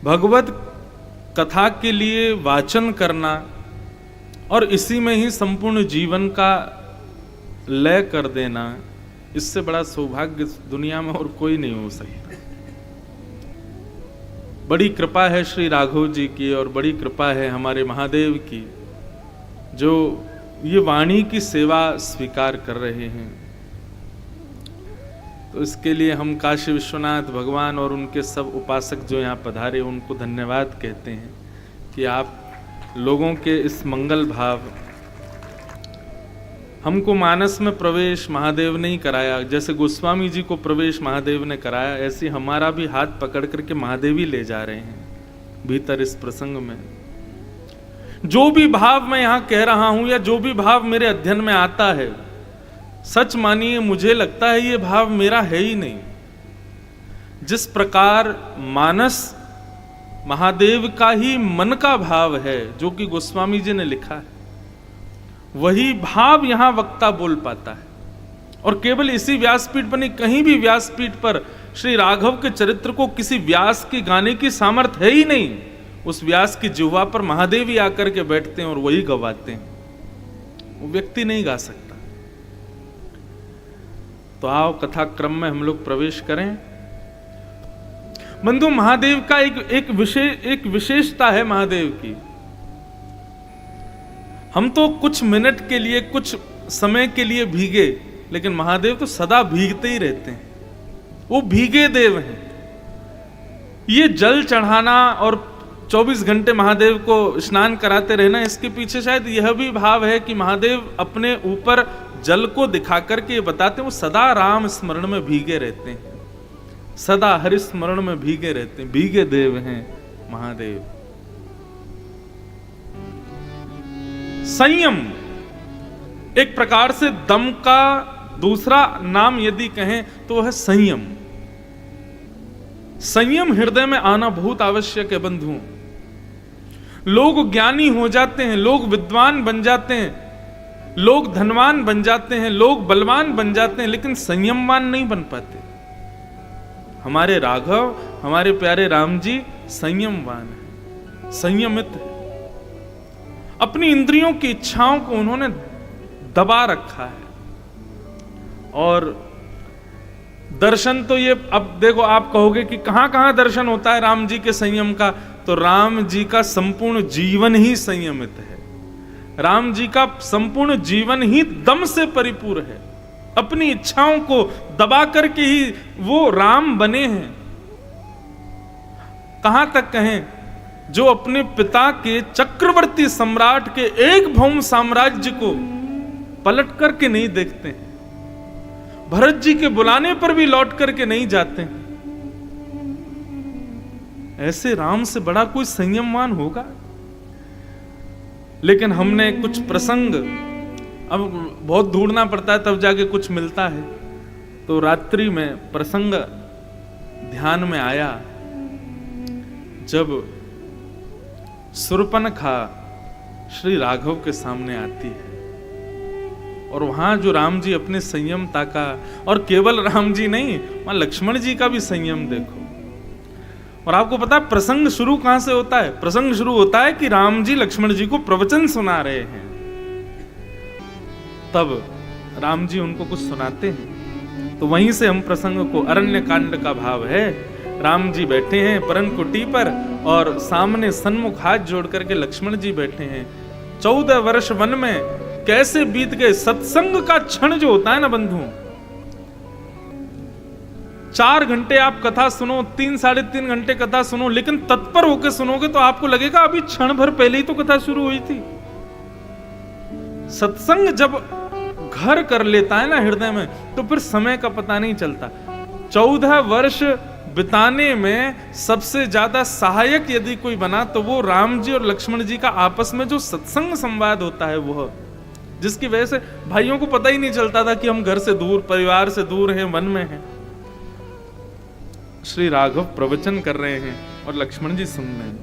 भगवत कथा के लिए वाचन करना और इसी में ही संपूर्ण जीवन का लय कर देना, इससे बड़ा सौभाग्य दुनिया में और कोई नहीं हो सकता। बड़ी कृपा है श्री राघव जी की और बड़ी कृपा है हमारे महादेव की, जो ये वाणी की सेवा स्वीकार कर रहे हैं। तो इसके लिए हम काशी विश्वनाथ भगवान और उनके सब उपासक जो यहाँ पधारे उनको धन्यवाद कहते हैं कि आप लोगों के इस मंगल भाव, हमको मानस में प्रवेश महादेव ने ही कराया, जैसे गोस्वामी जी को प्रवेश महादेव ने कराया, ऐसे हमारा भी हाथ पकड़ करके महादेव ही ले जा रहे हैं भीतर इस प्रसंग में। जो भी भाव मैं यहाँ कह रहा हूं या जो भी भाव मेरे अध्ययन में आता है, सच मानिए मुझे लगता है ये भाव मेरा है ही नहीं। जिस प्रकार मानस महादेव का ही मन का भाव है जो कि गोस्वामी जी ने लिखा है, वही भाव यहां वक्ता बोल पाता है। और केवल इसी व्यासपीठ पर नहीं, कहीं भी व्यासपीठ पर श्री राघव के चरित्र को किसी व्यास के गाने की सामर्थ्य है ही नहीं। उस व्यास की जिह्वा पर महादेव ही आकर के बैठते हैं और वही गवाते हैं, वो व्यक्ति नहीं गा सकता। तो आओ कथा क्रम में हम लोग प्रवेश करें। बंधु, महादेव का एक विशेषता है महादेव की। हम तो कुछ मिनट के लिए, कुछ समय के लिए भीगे, लेकिन महादेव तो सदा भीगते ही रहते हैं। वो भीगे देव हैं। ये जल चढ़ाना और 24 घंटे महादेव को स्नान कराते रहना, इसके पीछे शायद यह भी भाव है कि महादेव अपने ऊपर जल को दिखा करके ये बताते हैं वो सदा राम स्मरण में भीगे रहते हैं, सदा हरि स्मरण में भीगे रहते हैं। भीगे देव हैं महादेव। संयम एक प्रकार से दम का दूसरा नाम यदि कहें तो वह है संयम। संयम हृदय में आना बहुत आवश्यक है बंधुओं। लोग ज्ञानी हो जाते हैं, लोग विद्वान बन जाते हैं, लोग धनवान बन जाते हैं, लोग बलवान बन जाते हैं, लेकिन संयमवान नहीं बन पाते। हमारे राघव, हमारे प्यारे राम जी संयमवान है, संयमित है। अपनी इंद्रियों की इच्छाओं को उन्होंने दबा रखा है। और दर्शन तो ये, अब देखो आप कहोगे कि कहां कहां दर्शन होता है राम जी के संयम का, तो राम जी का संपूर्ण जीवन ही संयमित है। राम जी का संपूर्ण जीवन ही दम से परिपूर्ण है। अपनी इच्छाओं को दबा करके ही वो राम बने हैं। कहां तक कहें, जो अपने पिता के चक्रवर्ती सम्राट के एक भौम साम्राज्य को पलट करके नहीं देखते, भरत जी के बुलाने पर भी लौट करके नहीं जाते, ऐसे राम से बड़ा कोई संयमवान होगा? लेकिन हमने कुछ प्रसंग, अब बहुत ढूंढना पड़ता है तब जाके कुछ मिलता है, तो रात्रि में प्रसंग ध्यान में आया जब शूर्पणखा श्री राघव के सामने आती है और वहां जो राम जी अपने संयमता का, और केवल राम जी नहीं, वहां लक्ष्मण जी का भी संयम देखो। और आपको पता है प्रसंग शुरू कहां से होता है? प्रसंग शुरू होता है कि राम जी लक्ष्मण जी को प्रवचन सुना रहे हैं, तब राम जी उनको कुछ सुनाते हैं। तो वहीं से हम प्रसंग को, अरण्य कांड का भाव है। राम जी बैठे हैं परन कुटी पर और सामने सन्मुख हाथ जोड़ करके लक्ष्मण जी बैठे हैं। 14 वर्ष वन में कैसे बीत गए। सत्संग का क्षण जो होता है ना बंधु, 4 घंटे आप कथा सुनो, 3 साढ़े 3 घंटे कथा सुनो, लेकिन तत्पर होकर सुनोगे तो आपको लगेगा अभी क्षण भर पहले ही तो कथा शुरू हुई थी। सत्संग जब घर कर लेता है ना हृदय में, तो फिर समय का पता नहीं चलता। 14 वर्ष बिताने में सबसे ज्यादा सहायक यदि कोई बना तो वो राम जी और लक्ष्मण जी का आपस में जो सत्संग संवाद होता है, वह, जिसकी वजह से भाइयों को पता ही नहीं चलता था कि हम घर से दूर, परिवार से दूर हैं, वन में हैं। श्री राघव प्रवचन कर रहे हैं और लक्ष्मण जी सुन रहे हैं।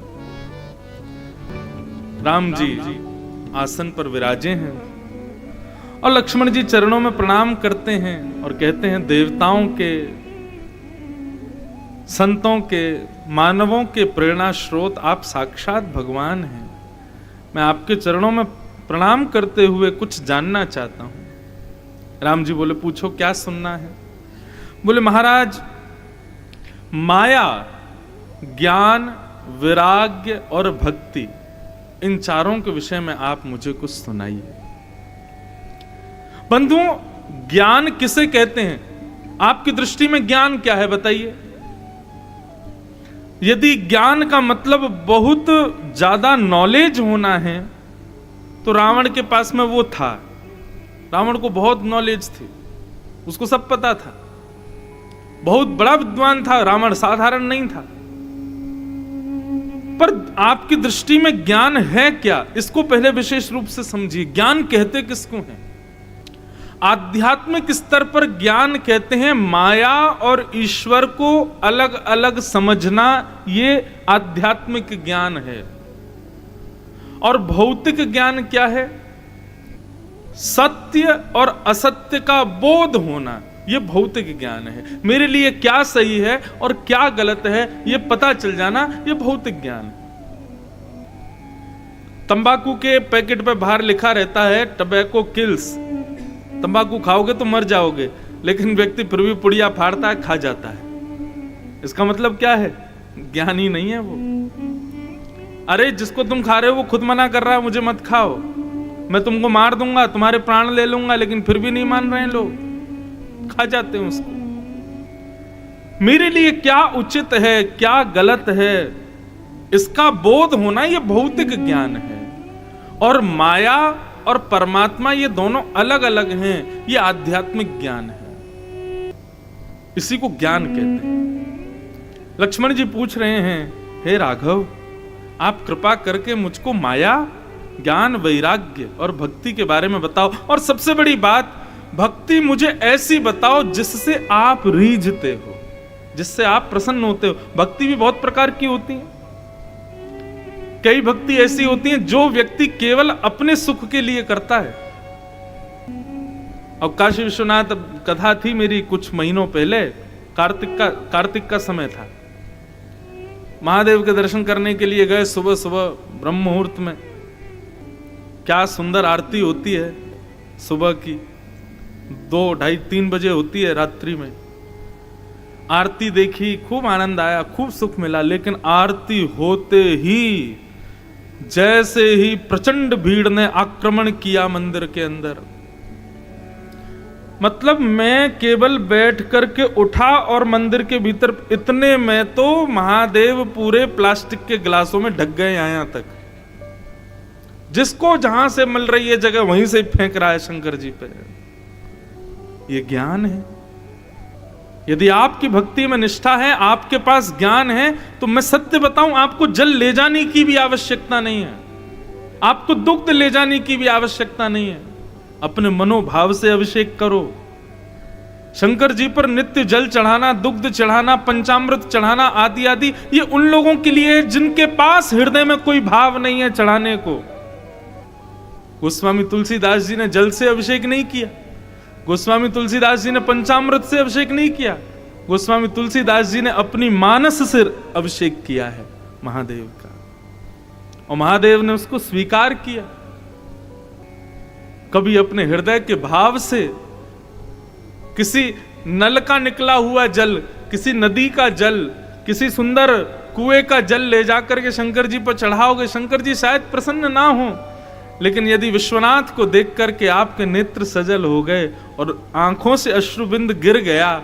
राम जी आसन पर विराजे हैं और लक्ष्मण जी चरणों में प्रणाम करते हैं और कहते हैं, देवताओं के संतों के, मानवों के प्रेरणा स्रोत आप साक्षात भगवान हैं। मैं आपके चरणों में प्रणाम करते हुए कुछ जानना चाहता हूं। राम जी बोले, पूछो क्या सुनना है। बोले, महाराज, माया, ज्ञान, वैराग्य और भक्ति, इन चारों के विषय में आप मुझे कुछ सुनाइए। बंधुओं, ज्ञान किसे कहते हैं? आपकी दृष्टि में ज्ञान क्या है, बताइए। यदि ज्ञान का मतलब बहुत ज्यादा नॉलेज होना है तो रावण के पास में वो था। रावण को बहुत नॉलेज थी, उसको सब पता था, बहुत बड़ा विद्वान था रावण, साधारण नहीं था। पर आपकी दृष्टि में ज्ञान है क्या, इसको पहले विशेष रूप से समझिए। ज्ञान कहते किसको हैं? आध्यात्मिक स्तर पर ज्ञान कहते हैं माया और ईश्वर को अलग अलग समझना, ये आध्यात्मिक ज्ञान है। और भौतिक ज्ञान क्या है? सत्य और असत्य का बोध होना, यह भौतिक ज्ञान है। मेरे लिए क्या सही है और क्या गलत है यह पता चल जाना, यह भौतिक ज्ञान है। तंबाकू के पैकेट पे बाहर लिखा रहता है टबैको किल्स, तंबाकू खाओगे तो मर जाओगे, लेकिन व्यक्ति फिर भी पुड़िया फाड़ता है, खा जाता है। इसका मतलब क्या है? ज्ञानी नहीं है वो। अरे जिसको तुम खा रहे हो वो खुद मना कर रहा है मुझे मत खाओ, मैं तुमको मार दूंगा, तुम्हारे प्राण ले लूंगा, लेकिन फिर भी नहीं मान रहे हैं लोग, खा जाते हैं उसको। मेरे लिए क्या उचित है, क्या गलत है, इसका बोध होना यह भौतिक ज्ञान है। और माया और परमात्मा ये दोनों अलग अलग हैं, ये आध्यात्मिक ज्ञान है। इसी को ज्ञान कहते हैं। लक्ष्मण जी पूछ रहे हैं, हे राघव, आप कृपा करके मुझको माया, ज्ञान, वैराग्य और भक्ति के बारे में बताओ। और सबसे बड़ी बात, भक्ति मुझे ऐसी बताओ जिससे आप रीझते हो, जिससे आप प्रसन्न होते हो। भक्ति भी बहुत प्रकार की होती है। कई भक्ति ऐसी होती है जो व्यक्ति केवल अपने सुख के लिए करता है। और काशी विश्वनाथ कथा थी मेरी कुछ महीनों पहले, कार्तिक का समय था। महादेव के दर्शन करने के लिए गए सुबह सुबह ब्रह्म मुहूर्त में। क्या सुंदर आरती होती है सुबह की, 2, 2:30, 3 बजे होती है रात्रि में। आरती देखी, खूब आनंद आया, खूब सुख मिला। लेकिन आरती होते ही जैसे ही प्रचंड भीड़ ने आक्रमण किया मंदिर के अंदर, मतलब मैं केवल बैठ करके उठा और मंदिर के भीतर, इतने में तो महादेव पूरे प्लास्टिक के गिलासों में ढक गए यहां तक। जिसको जहां से मिल रही है जगह वहीं से फेंक रहा है शंकर जी पे। ये ज्ञान है। यदि आपकी भक्ति में निष्ठा है, आपके पास ज्ञान है, तो मैं सत्य बताऊं, आपको जल ले जाने की भी आवश्यकता नहीं है, आपको दुग्ध ले जाने की भी आवश्यकता नहीं है। अपने मनोभाव से अभिषेक करो। शंकर जी पर नित्य जल चढ़ाना, दुग्ध चढ़ाना, पंचामृत चढ़ाना आदि आदि, ये उन लोगों के लिए जिनके पास हृदय में कोई भाव नहीं है चढ़ाने को। गोस्वामी तुलसीदास जी ने जल से अभिषेक नहीं किया, गोस्वामी तुलसीदास जी ने पंचामृत से अभिषेक नहीं किया, गोस्वामी तुलसीदास जी ने अपनी मानस से अभिषेक किया है महादेव का, और महादेव ने उसको स्वीकार किया। कभी अपने हृदय के भाव से किसी नल का निकला हुआ जल, किसी नदी का जल, किसी सुंदर कुएं का जल ले जाकर के शंकर जी पर चढ़ाओगे, शंकर जी शायद प्रसन्न ना हो, लेकिन यदि विश्वनाथ को देख करके आपके नेत्र सजल हो गए और आंखों से अश्रुबिंद गिर गया,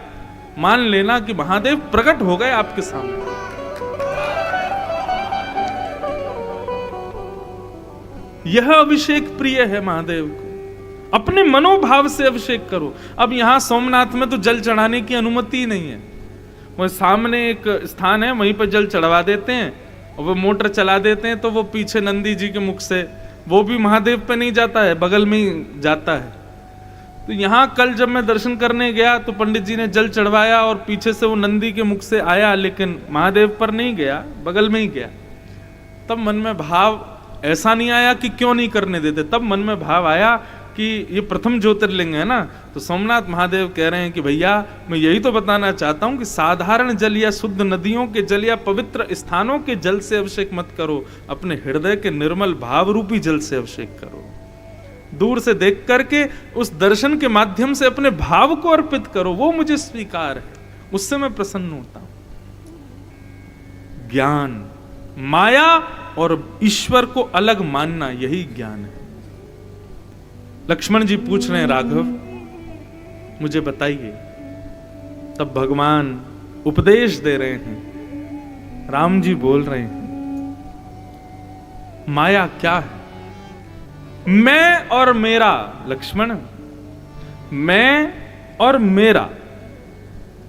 मान लेना कि महादेव प्रकट हो गए आपके सामने। यह अभिषेक प्रिय है महादेव को। अपने मनोभाव से अभिषेक करो। अब यहां सोमनाथ में तो जल चढ़ाने की अनुमति ही नहीं है। वह सामने एक स्थान है, वहीं पर जल चढ़वा देते हैं और वो मोटर चला देते हैं, तो वो पीछे नंदी जी के मुख से, वो भी महादेव पे नहीं जाता है, बगल में ही जाता है। तो यहां कल जब मैं दर्शन करने गया तो पंडित जी ने जल चढ़वाया और पीछे से वो नंदी के मुख से आया, लेकिन महादेव पर नहीं गया, बगल में ही गया। तब मन में भाव ऐसा नहीं आया कि क्यों नहीं करने देते, तब मन में भाव आया कि कि ये प्रथम ज्योतिर्लिंग है ना, तो सोमनाथ महादेव कह रहे हैं कि भैया मैं यही तो बताना चाहता हूं कि साधारण जल या शुद्ध नदियों के जल या पवित्र स्थानों के जल से अभिषेक मत करो, अपने हृदय के निर्मल भाव रूपी जल से अभिषेक करो। दूर से देख करके उस दर्शन के माध्यम से अपने भाव को अर्पित करो, वो मुझे स्वीकार है, उससे मैं प्रसन्न होता हूं। ज्ञान, माया और ईश्वर को अलग मानना, यही ज्ञान है। लक्ष्मण जी पूछ रहे हैं, राघव मुझे बताइए। तब भगवान उपदेश दे रहे हैं। राम जी बोल रहे हैं, माया क्या है? मैं और मेरा, लक्ष्मण, मैं और मेरा,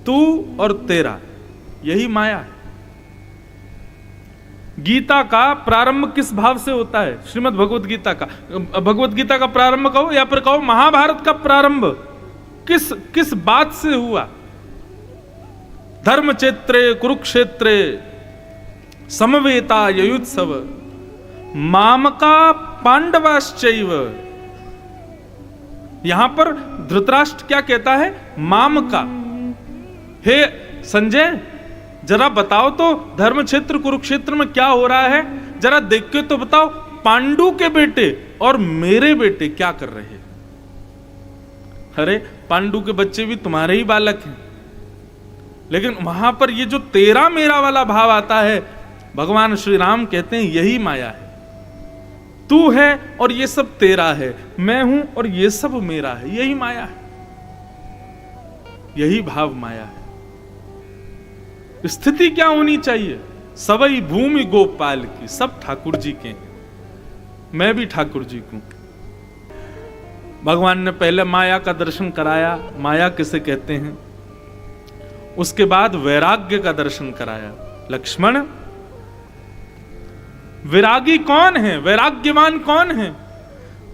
तू और तेरा, यही माया है। गीता का प्रारंभ किस भाव से होता है? श्रीमद् भगवत गीता का, भगवत गीता का प्रारंभ कहो या फिर कहो महाभारत का प्रारंभ किस बात से हुआ? धर्म क्षेत्रे कुरुक्षेत्रे समवेता युयुत्सव मामका पांडवाश्चैव। यहां पर धृतराष्ट्र क्या कहता है? मामका। हे संजय, जरा बताओ तो धर्म क्षेत्र कुरुक्षेत्र में क्या हो रहा है, जरा देख के तो बताओ। पांडु के बेटे और मेरे बेटे क्या कर रहे हैं? अरे पांडु के बच्चे भी तुम्हारे ही बालक हैं, लेकिन वहां पर ये जो तेरा मेरा वाला भाव आता है, भगवान श्री राम कहते हैं यही माया है। तू है और ये सब तेरा है, मैं हूं और ये सब मेरा है, यही माया है, यही भाव माया है। स्थिति क्या होनी चाहिए? सबई भूमि गोपाल की, सब ठाकुर जी के हैं, मैं भी ठाकुर जी को। भगवान ने पहले माया का दर्शन कराया, माया किसे कहते हैं, उसके बाद वैराग्य का दर्शन कराया। लक्ष्मण, विरागी कौन है? वैराग्यवान कौन है?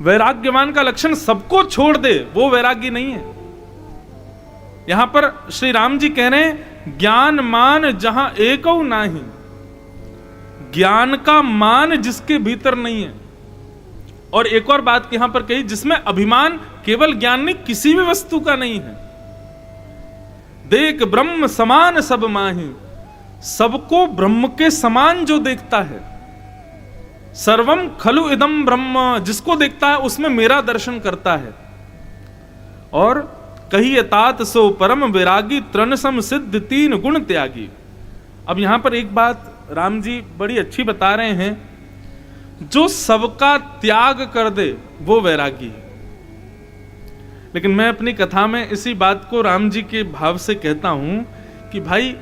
वैराग्यवान का लक्षण सबको छोड़ दे, वो वैरागी नहीं है। यहां पर श्री राम जी कह रहे हैं, ज्ञान मान जहां एकौ नाही, ज्ञान का मान जिसके भीतर नहीं है। और एक और बात यहां पर कही, जिसमें अभिमान केवल ज्ञान नहीं, किसी भी वस्तु का नहीं है। देख ब्रह्म समान सब माही, सबको ब्रह्म के समान जो देखता है, सर्वम खलु इदम ब्रह्म, जिसको देखता है उसमें मेरा दर्शन करता है। और कही तात सो परम विरागी, तृण सम सिद्ध तीन गुण त्यागी। अब यहां पर एक बात राम जी बड़ी अच्छी बता रहे हैं, जो सबका त्याग कर दे वो वैरागी है। लेकिन मैं अपनी कथा में इसी बात को राम जी के भाव से कहता हूं कि भाई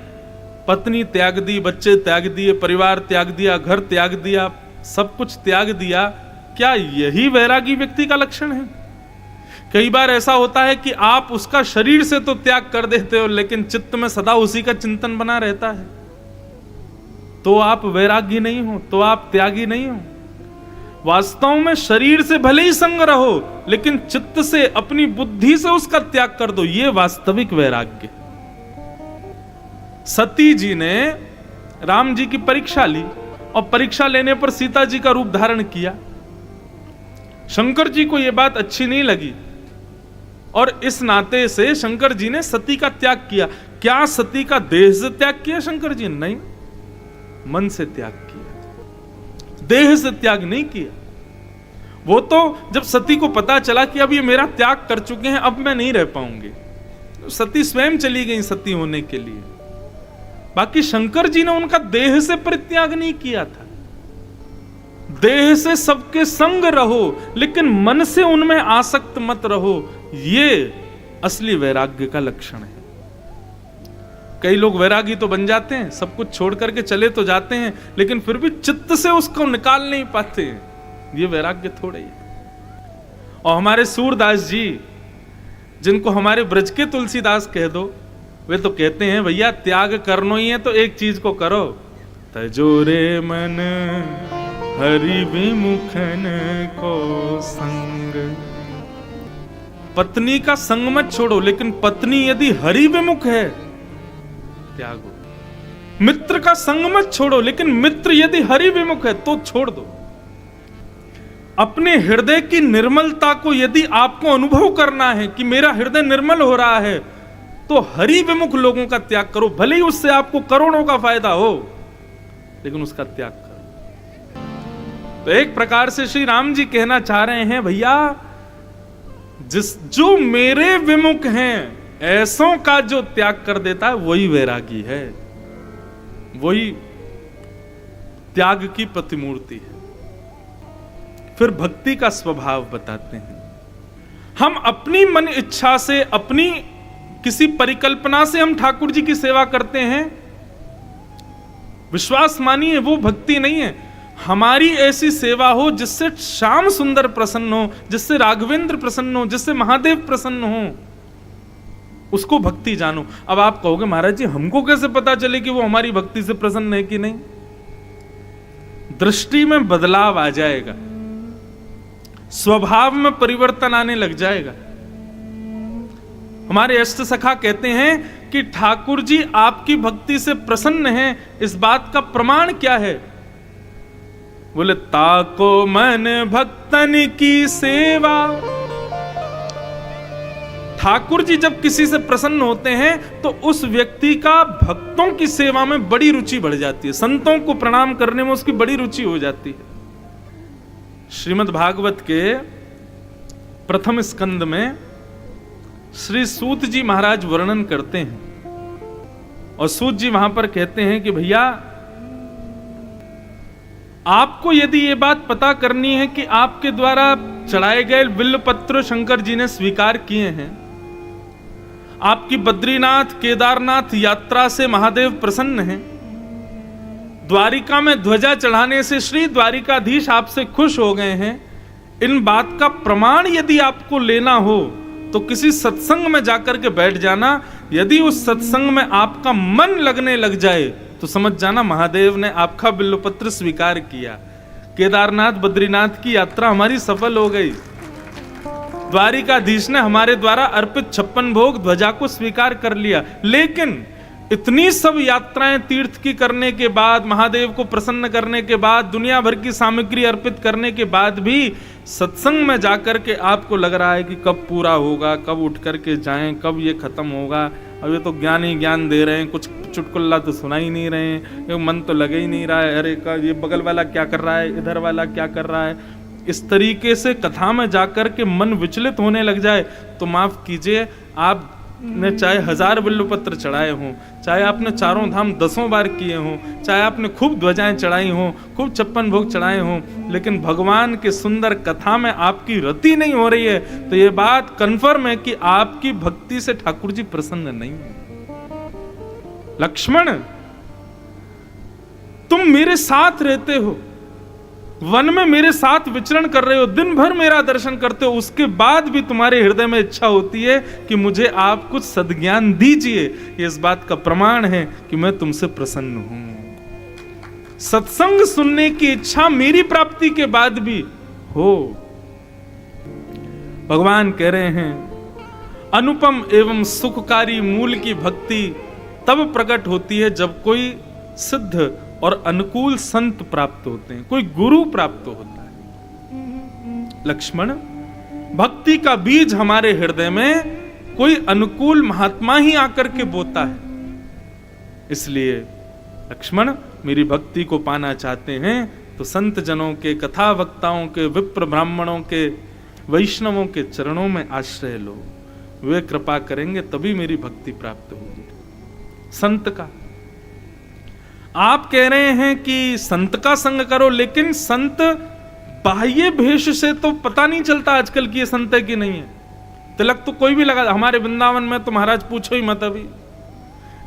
पत्नी त्याग दी, बच्चे त्याग दिए, परिवार त्याग दिया, घर त्याग दिया, सब कुछ त्याग दिया, क्या यही वैरागी व्यक्ति का लक्षण है? कई बार ऐसा होता है कि आप उसका शरीर से तो त्याग कर देते हो, लेकिन चित्त में सदा उसी का चिंतन बना रहता है, तो आप वैरागी नहीं हो, तो आप त्यागी नहीं हो। वास्तव में शरीर से भले ही संग रहो, लेकिन चित्त से, अपनी बुद्धि से उसका त्याग कर दो, ये वास्तविक वैराग्य। सती जी ने राम जी की परीक्षा ली और परीक्षा लेने पर सीता जी का रूप धारण किया। शंकर जी को यह बात अच्छी नहीं लगी और इस नाते से शंकर जी ने सती का त्याग किया। क्या सती का देह से त्याग किया शंकर जी? नहीं, मन से त्याग किया, देह से त्याग नहीं किया। वो तो जब सती को पता चला कि अब ये मेरा त्याग कर चुके हैं, अब मैं नहीं रह पाऊंगी, तो सती स्वयं चली गई सती होने के लिए। बाकी शंकर जी ने उनका देह से परित्याग नहीं किया था। देह से सबके संग रहो, लेकिन मन से उनमें आसक्त मत रहो, ये असली वैराग्य का लक्षण है। कई लोग वैरागी तो बन जाते हैं, सब कुछ छोड़ करके चले तो जाते हैं, लेकिन फिर भी चित्त से उसको निकाल नहीं पाते, ये वैराग्य थोड़े ही। और हमारे सूरदास जी, जिनको हमारे ब्रज के तुलसीदास कह दो, वे तो कहते हैं भैया त्याग करना ही है तो एक चीज को करो, तजोरे मन हरि विमुखन को संग। पत्नी का संग मत छोड़ो, लेकिन पत्नी यदि हरि विमुख है त्यागो। मित्र का संग मत छोड़ो, लेकिन मित्र यदि हरि विमुख है तो छोड़ दो। अपने हृदय की निर्मलता को यदि आपको अनुभव करना है कि मेरा हृदय निर्मल हो रहा है, तो हरि विमुख लोगों का त्याग करो। भले ही उससे आपको करोड़ों का फायदा हो, लेकिन उसका त्याग करो। तो एक प्रकार से श्री राम जी कहना चाह रहे हैं, भैया जो मेरे विमुख हैं, ऐसों का जो त्याग कर देता है वही वैरागी है, वही त्याग की प्रतिमूर्ति है। फिर भक्ति का स्वभाव बताते हैं। हम अपनी मन इच्छा से, अपनी किसी परिकल्पना से हम ठाकुर जी की सेवा करते हैं, विश्वास मानिए वो भक्ति नहीं है। हमारी ऐसी सेवा हो जिससे श्याम सुंदर प्रसन्न हो, जिससे राघवेंद्र प्रसन्न हो, जिससे महादेव प्रसन्न हो, उसको भक्ति जानो। अब आप कहोगे महाराज जी हमको कैसे पता चले कि वो हमारी भक्ति से प्रसन्न है कि नहीं? दृष्टि में बदलाव आ जाएगा, स्वभाव में परिवर्तन आने लग जाएगा। हमारे अष्ट सखा कहते हैं कि ठाकुर जी आपकी भक्ति से प्रसन्न हैं, इस बात का प्रमाण क्या है? बोले ताको मन भक्तन की सेवा। ठाकुर जी जब किसी से प्रसन्न होते हैं तो उस व्यक्ति का भक्तों की सेवा में बड़ी रुचि बढ़ जाती है, संतों को प्रणाम करने में उसकी बड़ी रुचि हो जाती है। श्रीमद् भागवत के प्रथम स्कंद में श्री सूत जी महाराज वर्णन करते हैं, और सूत जी वहां पर कहते हैं कि भैया आपको यदि ये बात पता करनी है कि आपके द्वारा चढ़ाए गए बिल्वपत्र शंकर जी ने स्वीकार किए हैं, आपकी बद्रीनाथ केदारनाथ यात्रा से महादेव प्रसन्न हैं, द्वारिका में ध्वजा चढ़ाने से श्री द्वारिकाधीश आपसे खुश हो गए हैं, इन बात का प्रमाण यदि आपको लेना हो तो किसी सत्संग में जाकर के बैठ जाना। यदि उस सत्संग में आपका मन लगने लग जाए तो समझ जाना महादेव ने आपका बिल्वपत्र स्वीकार किया, केदारनाथ बद्रीनाथ की यात्रा हमारी सफल हो गई, द्वारिकाधीश ने हमारे द्वारा अर्पित 56 भोग ध्वजा को स्वीकार कर लिया। लेकिन इतनी सब यात्राएं तीर्थ की करने के बाद, महादेव को प्रसन्न करने के बाद, दुनिया भर की सामग्री अर्पित करने के बाद भी सत्संग में जाकर के आपको लग रहा है कि कब पूरा होगा, कब उठ करके जाएं, कब ये खत्म होगा। अब ये तो ज्ञान ही ज्ञान दे रहे हैं, कुछ चुटकुल्ला तो सुना ही नहीं रहे हैं, ये मन तो लगे ही नहीं रहा है, अरे का ये बगल वाला क्या कर रहा है, इधर वाला क्या कर रहा है। इस तरीके से कथा में जाकर के मन विचलित होने लग जाए तो माफ कीजिए, आपने चाहे 1000 बिल्वपत्र चढ़ाए हों, चाहे आपने चारों धाम 10 बार किए हों, चाहे आपने खूब ध्वजाएं चढ़ाई हों, खूब 56 भोग चढ़ाए हों, लेकिन भगवान के सुंदर कथा में आपकी रति नहीं हो रही है तो ये बात कंफर्म है कि आपकी भक्ति से ठाकुर जी प्रसन्न नहीं है। लक्ष्मण, तुम मेरे साथ रहते हो, वन में मेरे साथ विचरण कर रहे हो, दिन भर मेरा दर्शन करते हो, उसके बाद भी तुम्हारे हृदय में इच्छा होती है कि मुझे आप कुछ सद्ज्ञान दीजिए। ये इस बात का प्रमाण है कि मैं तुमसे प्रसन्न हूं। सत्संग सुनने की इच्छा मेरी प्राप्ति के बाद भी हो। भगवान कह रहे हैं अनुपम एवं सुखकारी मूल की भक्ति तब प्रकट होती है जब कोई सिद्ध और अनुकूल संत प्राप्त होते हैं, कोई गुरु प्राप्त होता है। लक्ष्मण, भक्ति का बीज हमारे हृदय में कोई अनुकूल महात्मा ही आकर के बोता है। इसलिए लक्ष्मण, मेरी भक्ति को पाना चाहते हैं तो संत जनों के, कथा वक्ताओं के, विप्र ब्राह्मणों के, वैष्णवों के चरणों में आश्रय लो। वे कृपा करेंगे तभी मेरी भक्ति प्राप्त होगी। संत का आप कह रहे हैं कि संत का संग करो, लेकिन संत बाह्य भेष से तो पता नहीं चलता आजकल की ये संत है कि नहीं है। तिलक तो कोई भी लगा, हमारे वृंदावन में तो महाराज पूछो ही मत, अभी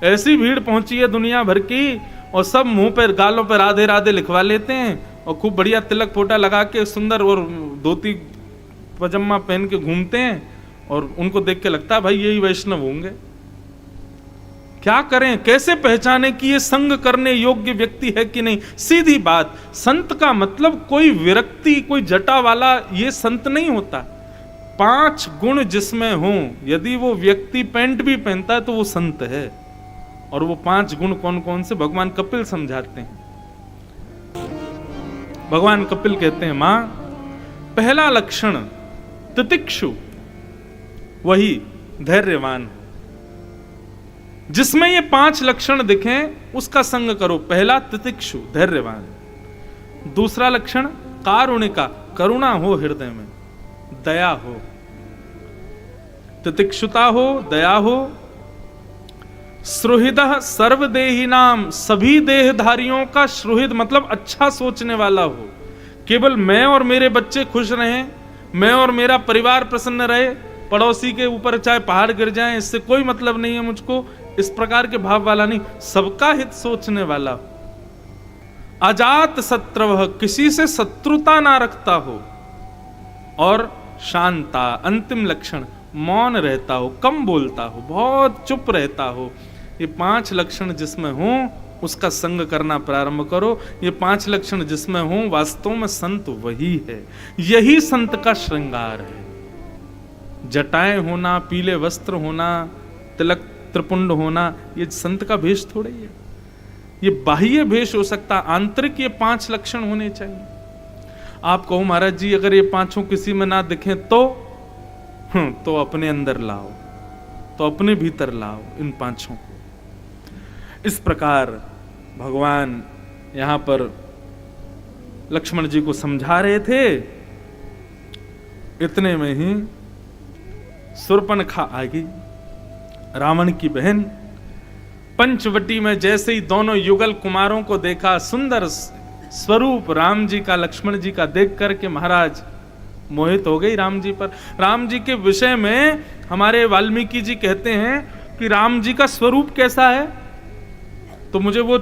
ऐसी भीड़ पहुंची है दुनिया भर की, और सब मुंह पर गालों पर राधे राधे लिखवा लेते हैं और खूब बढ़िया तिलक फोटा लगा के सुंदर और धोती पजामा पहन के घूमते हैं, और उनको देख के लगता है भाई यही वैष्णव होंगे। क्या करें, कैसे पहचाने कि ये संग करने योग्य व्यक्ति है कि नहीं? सीधी बात, संत का मतलब कोई विरक्ति, कोई जटा वाला ये संत नहीं होता। 5 गुण जिसमें हो, यदि वो व्यक्ति पैंट भी पहनता है तो वो संत है। और वो 5 गुण कौन कौन से भगवान कपिल समझाते हैं। भगवान कपिल कहते हैं, मां पहला लक्षण तितिक्षु, वही धैर्यवान। जिसमें ये 5 लक्षण दिखें उसका संग करो। पहला तितिक्षु, धैर्यवान। दूसरा लक्षण कारुणिका, करुणा हो हृदय में, दया हो, तितिक्षुता हो, दया हो। सुहृदः सर्वदेही नाम, सभी देहधारियों का सुहृद मतलब अच्छा सोचने वाला हो। केवल मैं और मेरे बच्चे खुश रहें, मैं और मेरा परिवार प्रसन्न रहे, पड़ोसी के ऊपर चाहे पहाड़ गिर जाए इससे कोई मतलब नहीं है मुझको, इस प्रकार के भाव वाला नहीं, सबका हित सोचने वाला। अजात शत्रवः, किसी से शत्रुता ना रखता हो। और शांता, अंतिम लक्षण मौन रहता हो, कम बोलता हो, बहुत चुप रहता हो। ये 5 लक्षण जिसमें हो उसका संग करना प्रारंभ करो। ये 5 लक्षण जिसमें हो वास्तव में संत वही है। यही संत का श्रृंगार है। जटाएं होना, पीले वस्त्र होना, तिलक त्रिपुंड होना, ये संत का भेष थोड़ा ही है। ये बाह्य भेष हो सकता, आंतरिक ये 5 लक्षण होने चाहिए। आप कहो महाराज जी अगर ये 5 किसी में ना दिखें तो अपने अंदर लाओ, तो अपने भीतर लाओ इन 5 को। इस प्रकार भगवान यहां पर लक्ष्मण जी को समझा रहे थे। इतने में ही शूर्पणखा आ गई, रावण की बहन। पंचवटी में जैसे ही दोनों युगल कुमारों को देखा, सुंदर स्वरूप राम जी का, लक्ष्मण जी का देख करके महाराज मोहित हो गई राम जी पर। राम जी के विषय में हमारे वाल्मीकि जी कहते हैं कि राम जी का स्वरूप कैसा है, तो मुझे वो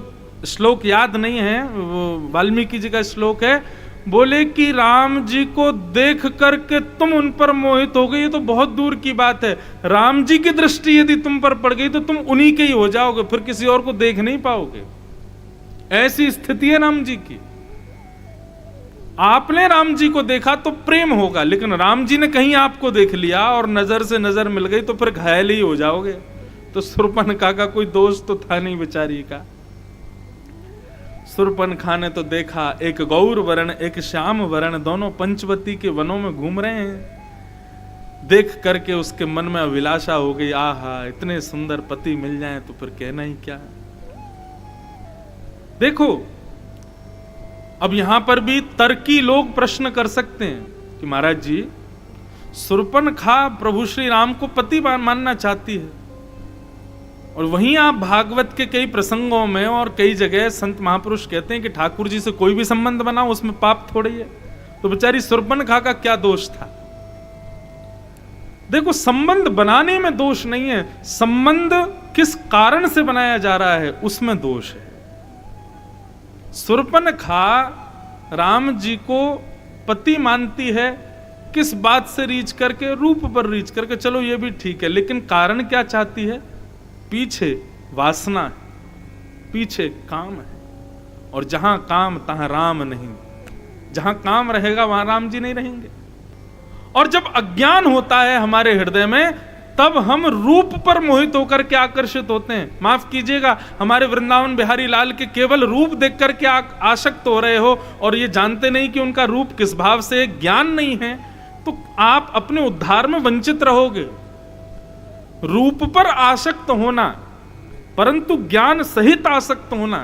श्लोक याद नहीं है, वो वाल्मीकि जी का श्लोक है। बोले कि राम जी को देख करके तुम उन पर मोहित हो गई, ये तो बहुत दूर की बात है। राम जी की दृष्टि यदि तुम पर पड़ गई तो तुम उन्हीं के ही हो जाओगे, फिर किसी और को देख नहीं पाओगे। ऐसी स्थिति है राम जी की। आपने राम जी को देखा तो प्रेम होगा, लेकिन राम जी ने कहीं आपको देख लिया और नजर से नजर मिल गई तो फिर घायल ही हो जाओगे। तो शूर्पणखा का कोई दोष तो था नहीं बेचारी का। शूर्पणखा ने तो देखा एक गौर वर्ण एक श्याम वर्ण, दोनों पंचवती के वनों में घूम रहे हैं। देख करके उसके मन में अभिलाषा हो गई, आहा इतने सुंदर पति मिल जाएं तो फिर कहना ही क्या। देखो अब यहां पर भी तर्की लोग प्रश्न कर सकते हैं कि महाराज जी शूर्पणखा प्रभु श्री राम को पति मानना चाहती है, और वहीं आप भागवत के कई प्रसंगों में और कई जगह संत महापुरुष कहते हैं कि ठाकुर जी से कोई भी संबंध बनाओ उसमें पाप थोड़ी है। तो बेचारी शूर्पणखा का क्या दोष था। देखो संबंध बनाने में दोष नहीं है, संबंध किस कारण से बनाया जा रहा है उसमें दोष है। शूर्पणखा राम जी को पति मानती है किस बात से रीच करके, रूप पर रीच करके, चलो ये भी ठीक है, लेकिन कारण क्या चाहती है। पीछे वासना है, पीछे काम है, और जहां काम तहां राम नहीं। जहां काम रहेगा वहां राम जी नहीं रहेंगे। और जब अज्ञान होता है हमारे हृदय में तब हम रूप पर मोहित होकर के आकर्षित होते हैं। माफ कीजिएगा, हमारे वृंदावन बिहारी लाल के केवल रूप देख करके आसक्त हो रहे हो और ये जानते नहीं कि उनका रूप किस भाव से, ज्ञान नहीं है, तो आप अपने उद्धार में वंचित रहोगे। रूप पर आसक्त होना, परंतु ज्ञान सहित आसक्त होना,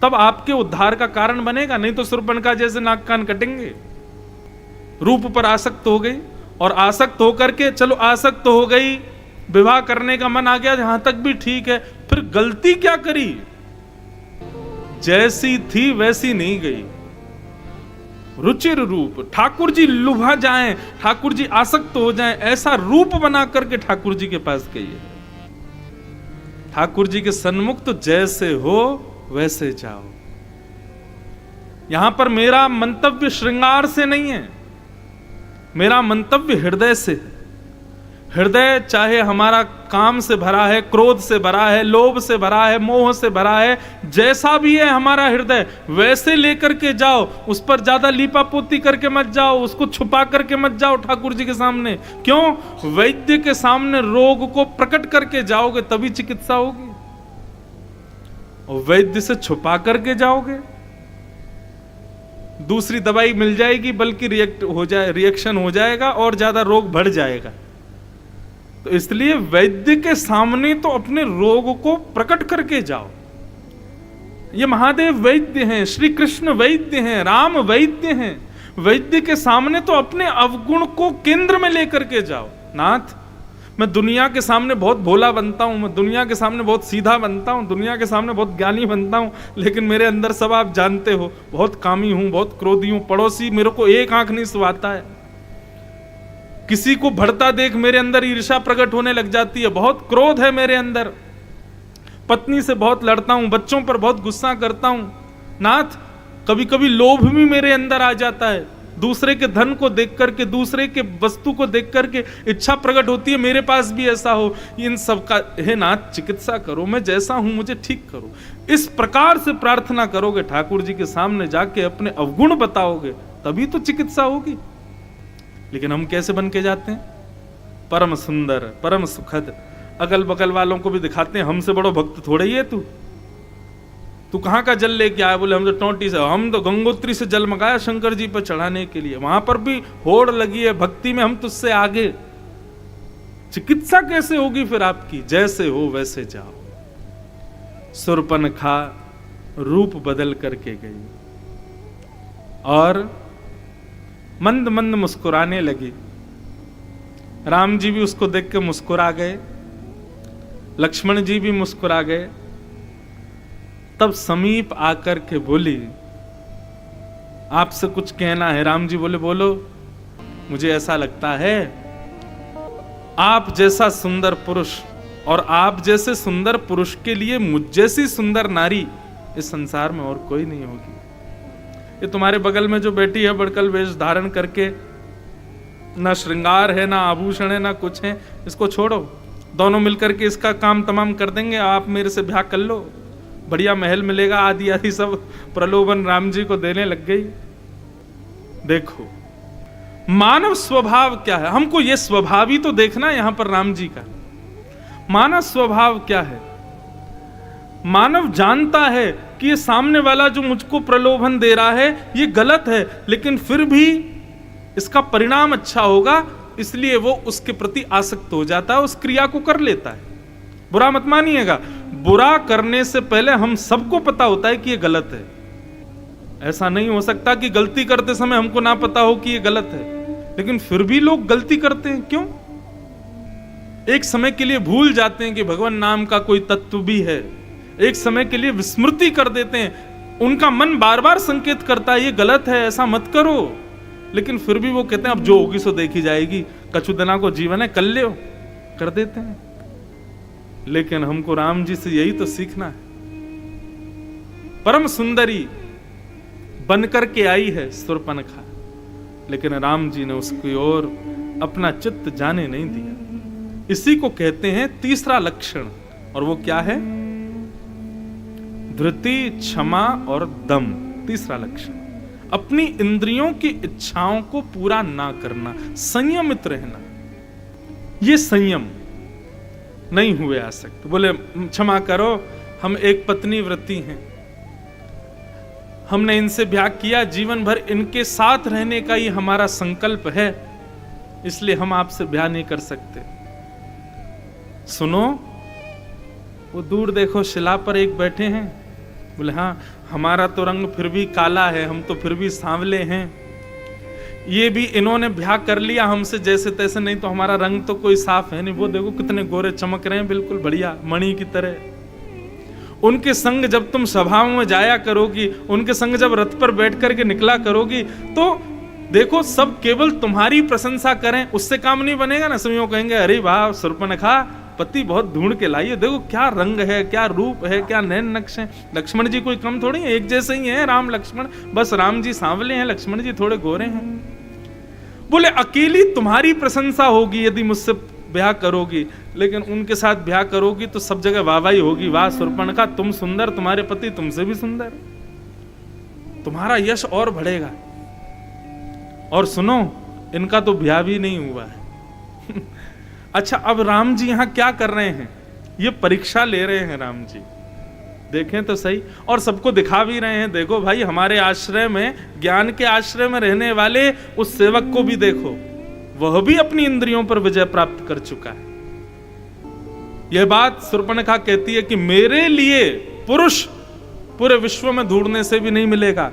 तब आपके उद्धार का कारण बनेगा। नहीं तो शूर्पणखा जैसे नाक कान कटेंगे। रूप पर आसक्त हो गई, और आसक्त होकर के, चलो आसक्त हो गई, विवाह करने का मन आ गया, जहां तक भी ठीक है, फिर गलती क्या करी। जैसी थी वैसी नहीं गई। रुचिर रूप, ठाकुर जी लुभा जाएं, ठाकुर जी आसक्त हो जाएं, ऐसा रूप बना करके ठाकुर जी के पास गई है। ठाकुर जी के सन्मुख तो जैसे हो वैसे जाओ। यहां पर मेरा मंतव्य श्रृंगार से नहीं है, मेरा मंतव्य हृदय से है। हृदय चाहे हमारा काम से भरा है, क्रोध से भरा है, लोभ से भरा है, मोह से भरा है, जैसा भी है हमारा हृदय वैसे लेकर के जाओ। उस पर ज्यादा लीपा पोती करके मत जाओ, उसको छुपा करके मत जाओ ठाकुर जी के सामने। क्यों? वैद्य के सामने रोग को प्रकट करके जाओगे तभी चिकित्सा होगी, और वैद्य से छुपा करके जाओगे दूसरी दवाई मिल जाएगी, बल्कि रिएक्शन हो जाएगा और ज्यादा रोग बढ़ जाएगा। तो इसलिए वैद्य के सामने तो अपने रोग को प्रकट करके जाओ। ये महादेव वैद्य हैं, श्री कृष्ण वैद्य हैं, राम वैद्य हैं। वैद्य के सामने तो अपने अवगुण को केंद्र में लेकर के जाओ। नाथ, मैं दुनिया के सामने बहुत भोला बनता हूं, मैं दुनिया के सामने बहुत सीधा बनता हूं, दुनिया के सामने बहुत ज्ञानी बनता हूं, लेकिन मेरे अंदर सब आप जानते हो, बहुत कामी हूं, बहुत क्रोधी हूं। पड़ोसी मेरे को एक आंख नहीं सुहाता है, किसी को बढ़ता देख मेरे अंदर ईर्ष्या प्रकट होने लग जाती है, बहुत क्रोध है मेरे अंदर, पत्नी से बहुत लड़ता हूं, बच्चों पर बहुत गुस्सा करता हूं। नाथ, कभी कभी लोभ भी मेरे अंदर आ जाता है, दूसरे के धन को देख करके, दूसरे के वस्तु को देख करके इच्छा प्रकट होती है मेरे पास भी ऐसा हो। इन सब का हे नाथ चिकित्सा करो, मैं जैसा हूं मुझे ठीक करो। इस प्रकार से प्रार्थना करोगे, ठाकुर जी के सामने जाके अपने अवगुण बताओगे, तभी तो चिकित्सा होगी। लेकिन हम कैसे बन के जाते हैं? परम सुंदर, परम सुखद, अगल बगल वालों को भी दिखाते हैं हमसे बड़ो भक्त थोड़े ही है तू कहां का जल लेके आया? बोले हम तो टोंटी से, हम तो गंगोत्री से जल मंगाया शंकर जी पर चढ़ाने के लिए, वहां पर भी होड़ लगी है भक्ति में, हम तुझसे आगे। चिकित्सा कैसे होगी फिर आपकी? जैसे हो वैसे जाओ। सुरपनखा रूप बदल करके गई और मंद मंद मुस्कुराने लगी। राम जी भी उसको देख के मुस्कुरा गए, लक्ष्मण जी भी मुस्कुरा गए। तब समीप आकर के बोली, आपसे कुछ कहना है। राम जी बोले, बोलो। मुझे ऐसा लगता है आप जैसा सुंदर पुरुष और आप जैसे सुंदर पुरुष के लिए मुझ जैसी सुंदर नारी इस संसार में और कोई नहीं होगी। ये तुम्हारे बगल में जो बैठी है बड़कल वेश धारण करके, ना श्रृंगार है, ना आभूषण है, ना कुछ है, इसको छोड़ो, दोनों मिलकर के इसका काम तमाम कर देंगे। आप मेरे से ब्याह कर लो, बढ़िया महल मिलेगा, आदि आदि सब प्रलोभन राम जी को देने लग गई। देखो मानव स्वभाव क्या है, हमको ये स्वभाव ही तो देखना है यहां पर राम जी का। मानव स्वभाव क्या है? मानव जानता है कि ये सामने वाला जो मुझको प्रलोभन दे रहा है ये गलत है, लेकिन फिर भी इसका परिणाम अच्छा होगा, इसलिए वो उसके प्रति आसक्त हो जाता है, उस क्रिया को कर लेता है। बुरा मत मानिएगा, बुरा करने से पहले हम सबको पता होता है कि ये गलत है। ऐसा नहीं हो सकता कि गलती करते समय हमको ना पता हो कि ये गलत है, लेकिन फिर भी लोग गलती करते हैं। क्यों? एक समय के लिए भूल जाते हैं कि भगवान नाम का कोई तत्व भी है, एक समय के लिए विस्मृति कर देते हैं, उनका मन बार बार संकेत करता है ये गलत है, ऐसा मत करो, लेकिन फिर भी वो कहते हैं अब जो होगी सो देखी जाएगी, कछु दिना को जीवन है, कर ले, कर देते हैं। लेकिन हमको राम जी से यही तो सीखना है। परम सुंदरी बनकर के आई है सुरपनखा, लेकिन राम जी ने उसकी ओर अपना चित्त जाने नहीं दिया। इसी को कहते हैं तीसरा लक्षण, और वो क्या है? धृति, क्षमा और दम। तीसरा लक्षण, अपनी इंद्रियों की इच्छाओं को पूरा ना करना, संयमित रहना। ये संयम नहीं हुए आ सकते। बोले क्षमा करो, हम एक पत्नी व्रती हैं, हमने इनसे ब्याह किया, जीवन भर इनके साथ रहने का ही हमारा संकल्प है, इसलिए हम आपसे ब्याह नहीं कर सकते। सुनो, वो दूर देखो शिला पर एक बैठे हैं। बोले हाँ, हमारा तो रंग फिर भी काला है, हम तो फिर भी सांवले हैं, ये भी इन्होंने ब्याह कर लिया हमसे जैसे तैसे, नहीं तो हमारा रंग तो कोई साफ है नहीं। वो देखो कितने गोरे चमक रहे हैं, बिल्कुल बढ़िया मणि की तरह। उनके संग जब तुम सभाओं में जाया करोगी, उनके संग जब रथ पर बैठ करके निकला करोगी, तो देखो सब केवल तुम्हारी प्रशंसा करें, उससे काम नहीं बनेगा ना। सभी कहेंगे अरे वाह सुरपनखा पति बहुत ढूंढ के लाई है, देखो क्या रंग है, क्या रूप है, क्या नैन नक्श है। लक्ष्मण जी कोई कम थोड़ी है, एक जैसे ही है राम लक्ष्मण, बस राम जी सांवले हैं, लक्ष्मण जी थोड़े गोरे हैं। बोले अकेली तुम्हारी प्रशंसा होगी यदि मुझसे ब्याह करोगी, लेकिन उनके साथ ब्याह करोगी तो सब जगह वाहवाही होगी, वाह सुरपनखा तुम सुंदर, तुम्हारे पति तुमसे भी सुंदर, तुम्हारा यश और बढ़ेगा। और सुनो, इनका तो ब्याह भी नहीं हुआ है। अच्छा, अब राम जी यहां क्या कर रहे हैं? ये परीक्षा ले रहे हैं राम जी। देखें तो सही, और सबको दिखा भी रहे हैं, देखो भाई हमारे आश्रय में, ज्ञान के आश्रय में रहने वाले उस सेवक को भी देखो, वह भी अपनी इंद्रियों पर विजय प्राप्त कर चुका है। यह बात शूर्पणखा कहती है कि मेरे लिए पुरुष पूरे विश्व में ढूंढने से भी नहीं मिलेगा,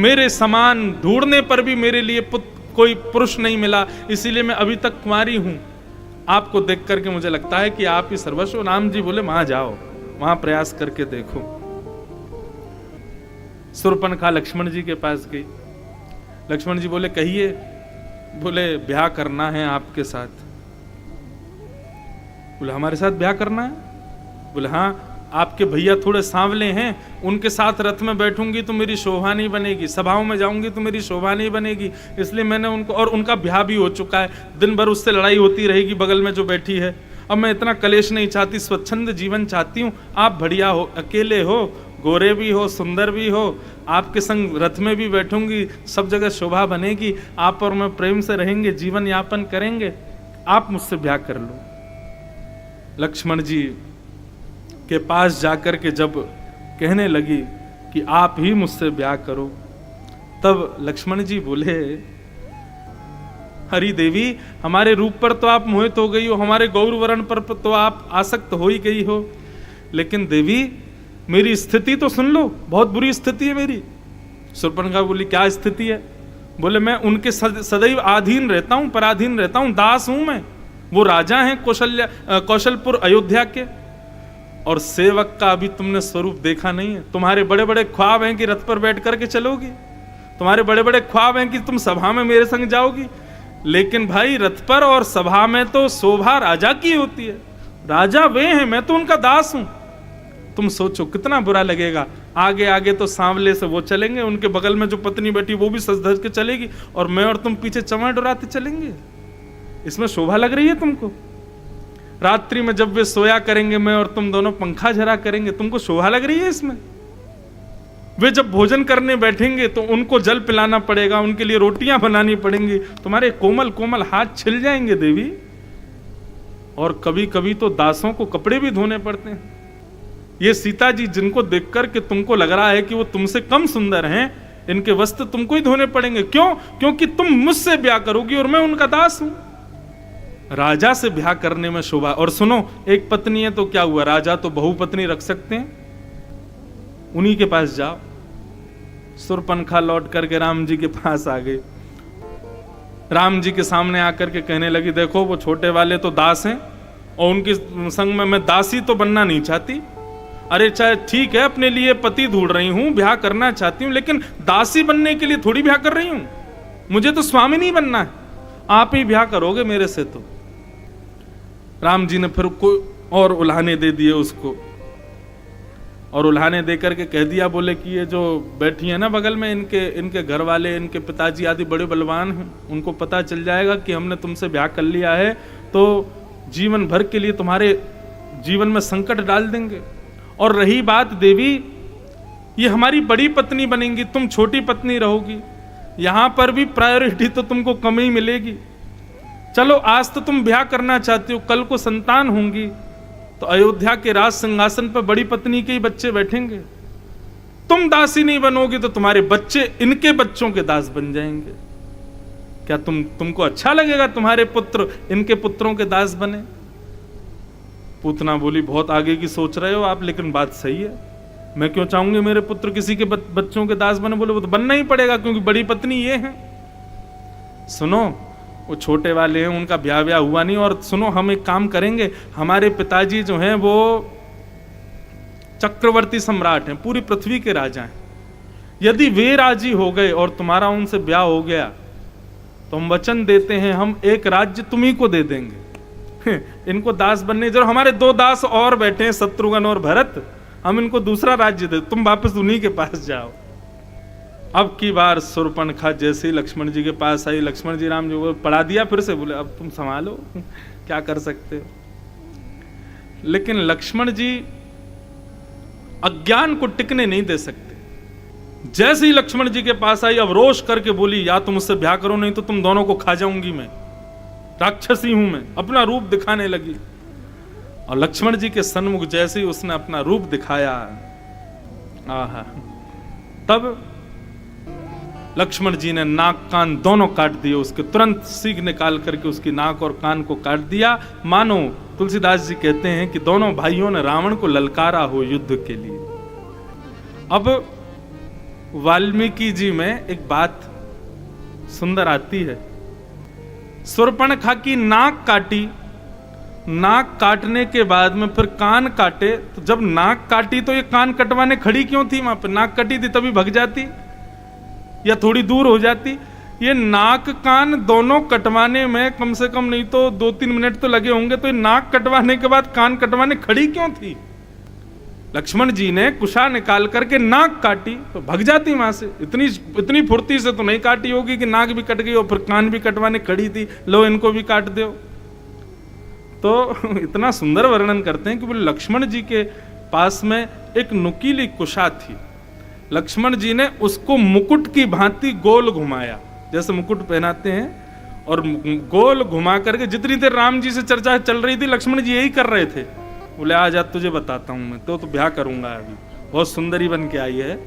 मेरे समान ढूंढने पर भी मेरे लिए कोई पुरुष नहीं मिला, इसीलिए मैं अभी तक कुंवारी हूं। आपको देख करके मुझे लगता है कि आप ही सर्वस्व। राम जी बोले वहां जाओ, वहां प्रयास करके देखो। शूर्पणखा लक्ष्मण जी के पास गई। लक्ष्मण जी बोले कहिए। बोले ब्याह करना है आपके साथ। बोले हमारे साथ ब्याह करना है? बोले हाँ, आपके भैया थोड़े सांवले हैं, उनके साथ रथ में बैठूंगी तो मेरी शोभा नहीं बनेगी, सभाओं में जाऊंगी तो मेरी शोभा नहीं बनेगी, इसलिए मैंने उनको, और उनका ब्याह भी हो चुका है, दिन भर उससे लड़ाई होती रहेगी बगल में जो बैठी है। अब मैं इतना कलेश नहीं चाहती, स्वच्छंद जीवन चाहती हूँ। आप बढ़िया हो, अकेले हो, गोरे भी हो, सुंदर भी हो, आपके संग रथ में भी बैठूंगी, सब जगह शोभा बनेगी, आप और मैं प्रेम से रहेंगे, जीवन यापन करेंगे, आप मुझसे ब्याह कर लो। लक्ष्मण जी के पास जाकर के जब कहने लगी कि आप ही मुझसे ब्याह करो, तब लक्ष्मण जी बोले हरि देवी, हमारे रूप पर तो आप मोहित हो गई हो, हमारे गौर वर्ण पर तो आप आसक्त हो ही गई हो, लेकिन देवी मेरी स्थिति तो सुन लो, बहुत बुरी स्थिति है मेरी। शूर्पणखा बोली क्या स्थिति है? बोले मैं उनके सदैव अधीन रहता हूं, पराधीन रहता हूं, दास हूं मैं। वो राजा हैं कौशलपुर अयोध्या के, और सेवक का अभी तुमने स्वरूप देखा नहीं है। तुम्हारे बड़े बड़े ख्वाब हैं कि रथ पर बैठ करके चलोगी, तुम्हारे बड़े बड़े ख्वाब हैं कि तुम सभा में मेरे संग जाओगी, लेकिन भाई रथ पर और सभा में तो शोभा राजा की होती है, राजा वे हैं, मैं तो उनका दास हूं। तुम सोचो कितना बुरा लगेगा। आगे आगे तो सांवले से वो चलेंगे, उनके बगल में जो पत्नी बैठी वो भी सज धज के चलेगी, और मैं और तुम पीछे चमड़ डुराते चलेंगे। इसमें शोभा लग रही है तुमको? रात्रि में जब वे सोया करेंगे, मैं और तुम दोनों पंखा झरा करेंगे, तुमको शोभा लग रही है इसमें? वे जब भोजन करने बैठेंगे तो उनको जल पिलाना पड़ेगा, उनके लिए रोटियां बनानी पड़ेंगी, तुम्हारे कोमल कोमल हाथ छिल जाएंगे देवी। और कभी कभी तो दासों को कपड़े भी धोने पड़ते हैं। ये सीता जी जिनको देखकर के तुमको लग रहा है कि वो तुमसे कम सुंदर हैं, इनके वस्त्र तुमको ही धोने पड़ेंगे। क्यों? क्योंकि तुम मुझसे ब्याह करोगी और मैं उनका दास हूं। राजा से ब्याह करने में शोभा। और सुनो, एक पत्नी है तो क्या हुआ, राजा तो बहुपत्नी रख सकते हैं, उन्हीं के पास जाओ। शूर्पणखा लौट करके राम जी के पास आ गई। राम जी के सामने आकर के कहने लगी देखो वो छोटे वाले तो दास हैं, और उनके संग में मैं दासी तो बनना नहीं चाहती। अरे चाहे ठीक है, अपने लिए पति ढूंढ रही हूं, ब्याह करना चाहती हूं, लेकिन दासी बनने के लिए थोड़ी ब्याह कर रही हूं। मुझे तो स्वामी नहीं बनना है, आप ही ब्याह करोगे मेरे से। तो राम जी ने फिर कोई और उल्हाने दे दिए उसको, और उल्हाने देकर के कह दिया, बोले कि ये जो बैठी है ना बगल में, इनके घर वाले, इनके पिताजी आदि बड़े बलवान हैं, उनको पता चल जाएगा कि हमने तुमसे ब्याह कर लिया है तो जीवन भर के लिए तुम्हारे जीवन में संकट डाल देंगे। और रही बात देवी, ये हमारी बड़ी पत्नी बनेंगी, तुम छोटी पत्नी रहोगी, यहां पर भी प्रायोरिटी तो तुमको कम ही मिलेगी। चलो आज तो तुम ब्याह करना चाहती हो, कल को संतान होंगी तो अयोध्या के राज सिंहासन पर बड़ी पत्नी के ही बच्चे बैठेंगे। तुम दासी नहीं बनोगी तो तुम्हारे बच्चे इनके बच्चों के दास बन जाएंगे। क्या तुमको अच्छा लगेगा तुम्हारे पुत्र इनके पुत्रों के दास बने? पूतना बोली बहुत आगे की सोच रहे हो आप, लेकिन बात सही है, मैं क्यों चाहूंगी मेरे पुत्र किसी के बच्चों के दास बने? बोले वो तो बनना ही पड़ेगा क्योंकि बड़ी पत्नी ये है। सुनो, वो छोटे वाले हैं, उनका ब्याह हुआ नहीं। और सुनो, हम एक काम करेंगे, हमारे पिताजी जो हैं वो चक्रवर्ती सम्राट हैं, पूरी पृथ्वी के राजा हैं। यदि वे राजी हो गए और तुम्हारा उनसे ब्याह हो गया तो हम वचन देते हैं, हम एक राज्य तुम्ही को दे देंगे। इनको दास बनने जरूर, हमारे 2 दास और बैठे हैं, शत्रुघ्न और भरत, हम इनको दूसरा राज्य दे, तुम वापस उन्हीं के पास जाओ। अब की बार शूर्पणखा जैसे ही लक्ष्मण जी के पास आई, लक्ष्मण जी राम जी को पढ़ा दिया फिर से, बोले अब तुम संभालो, क्या कर सकते हो। लेकिन लक्ष्मण जी अज्ञान को टिकने नहीं दे सकते। जैसे ही लक्ष्मण जी के पास आई, अब रोष करके बोली या तुम मुझसे ब्याह करो, नहीं तो तुम दोनों को खा जाऊंगी मैं, राक्षसी हूं मैं, अपना रूप दिखाने लगी। और लक्ष्मण जी के सन्मुख जैसे ही उसने अपना रूप दिखाया, आहा, तब लक्ष्मण जी ने नाक कान दोनों काट दिए, उसके तुरंत सींग निकाल करके उसकी नाक और कान को काट दिया। मानो तुलसीदास जी कहते हैं कि दोनों भाइयों ने रावण को ललकारा हो युद्ध के लिए। अब वाल्मीकि जी में एक बात सुंदर आती है, शूर्पणखा की नाक काटी, नाक काटने के बाद में फिर कान काटे, तो जब नाक काटी तो ये कान कटवाने खड़ी क्यों थी वहां पर? नाक कटी थी तभी भग जाती या थोड़ी दूर हो जाती। ये नाक कान दोनों कटवाने में कम से कम नहीं तो 2-3 मिनट तो लगे होंगे, तो ये नाक कटवाने के बाद कान कटवाने खड़ी क्यों थी? लक्ष्मण जी ने कुशा निकाल करके नाक काटी तो भग जाती वहां से। इतनी फुर्ती से तो नहीं काटी होगी कि नाक भी कट गई और फिर कान भी कटवाने खड़ी थी, लो इनको भी काट दो। तो इतना सुंदर वर्णन करते हैं कि बोले लक्ष्मण जी के पास में एक नुकीली कुशा थी, लक्ष्मण जी ने उसको मुकुट की भांति गोल घुमाया, जैसे मुकुट पहनाते हैं, और गोल घुमा करके जितनी देर राम जी से चर्चा चल रही थी लक्ष्मण जी यही कर रहे थे। बोले आ जा तुझे बताता हूं मैं, तो ब्याह करूंगा, अभी बहुत सुंदरी बन के आई है।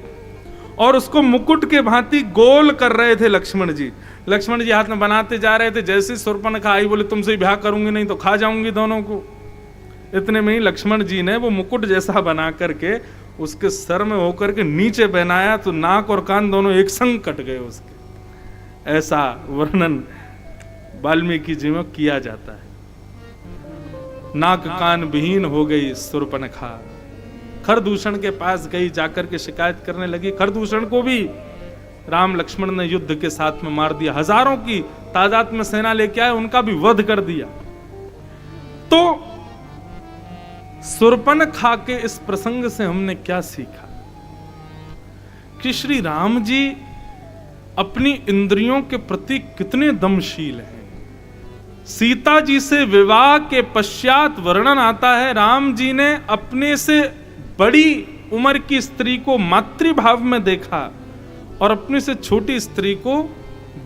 और उसको मुकुट के भांति गोल कर रहे थे लक्ष्मण जी। लक्ष्मण जी हाथ में बनाते जा रहे थे, जैसे शूर्पणखा आई बोले तुमसे ब्याह करूंगी नहीं तो खा जाऊंगी दोनों को। इतने में ही लक्ष्मण जी ने वो मुकुट जैसा बना करके उसके सर में होकर के नीचे पहनाया, तो नाक और कान दोनों एक संग कट गए उसके। ऐसा वर्णन वाल्मीकि जी में किया जाता है। नाक कान विहीन हो गई शूर्पणखा, खरदूषण के पास गई, जाकर के शिकायत करने लगी। खरदूषण को भी राम लक्ष्मण ने युद्ध के साथ में मार दिया, हजारों की तादाद में सेना लेके आए, उनका भी वध कर दिया। तो शूर्पणखा के इस प्रसंग से हमने क्या सीखा कि श्री राम जी अपनी इंद्रियों के प्रति कितने दमशील हैं। सीता जी से विवाह के पश्चात वर्णन आता है, राम जी ने अपने से बड़ी उम्र की स्त्री को मातृभाव में देखा और अपने से छोटी स्त्री को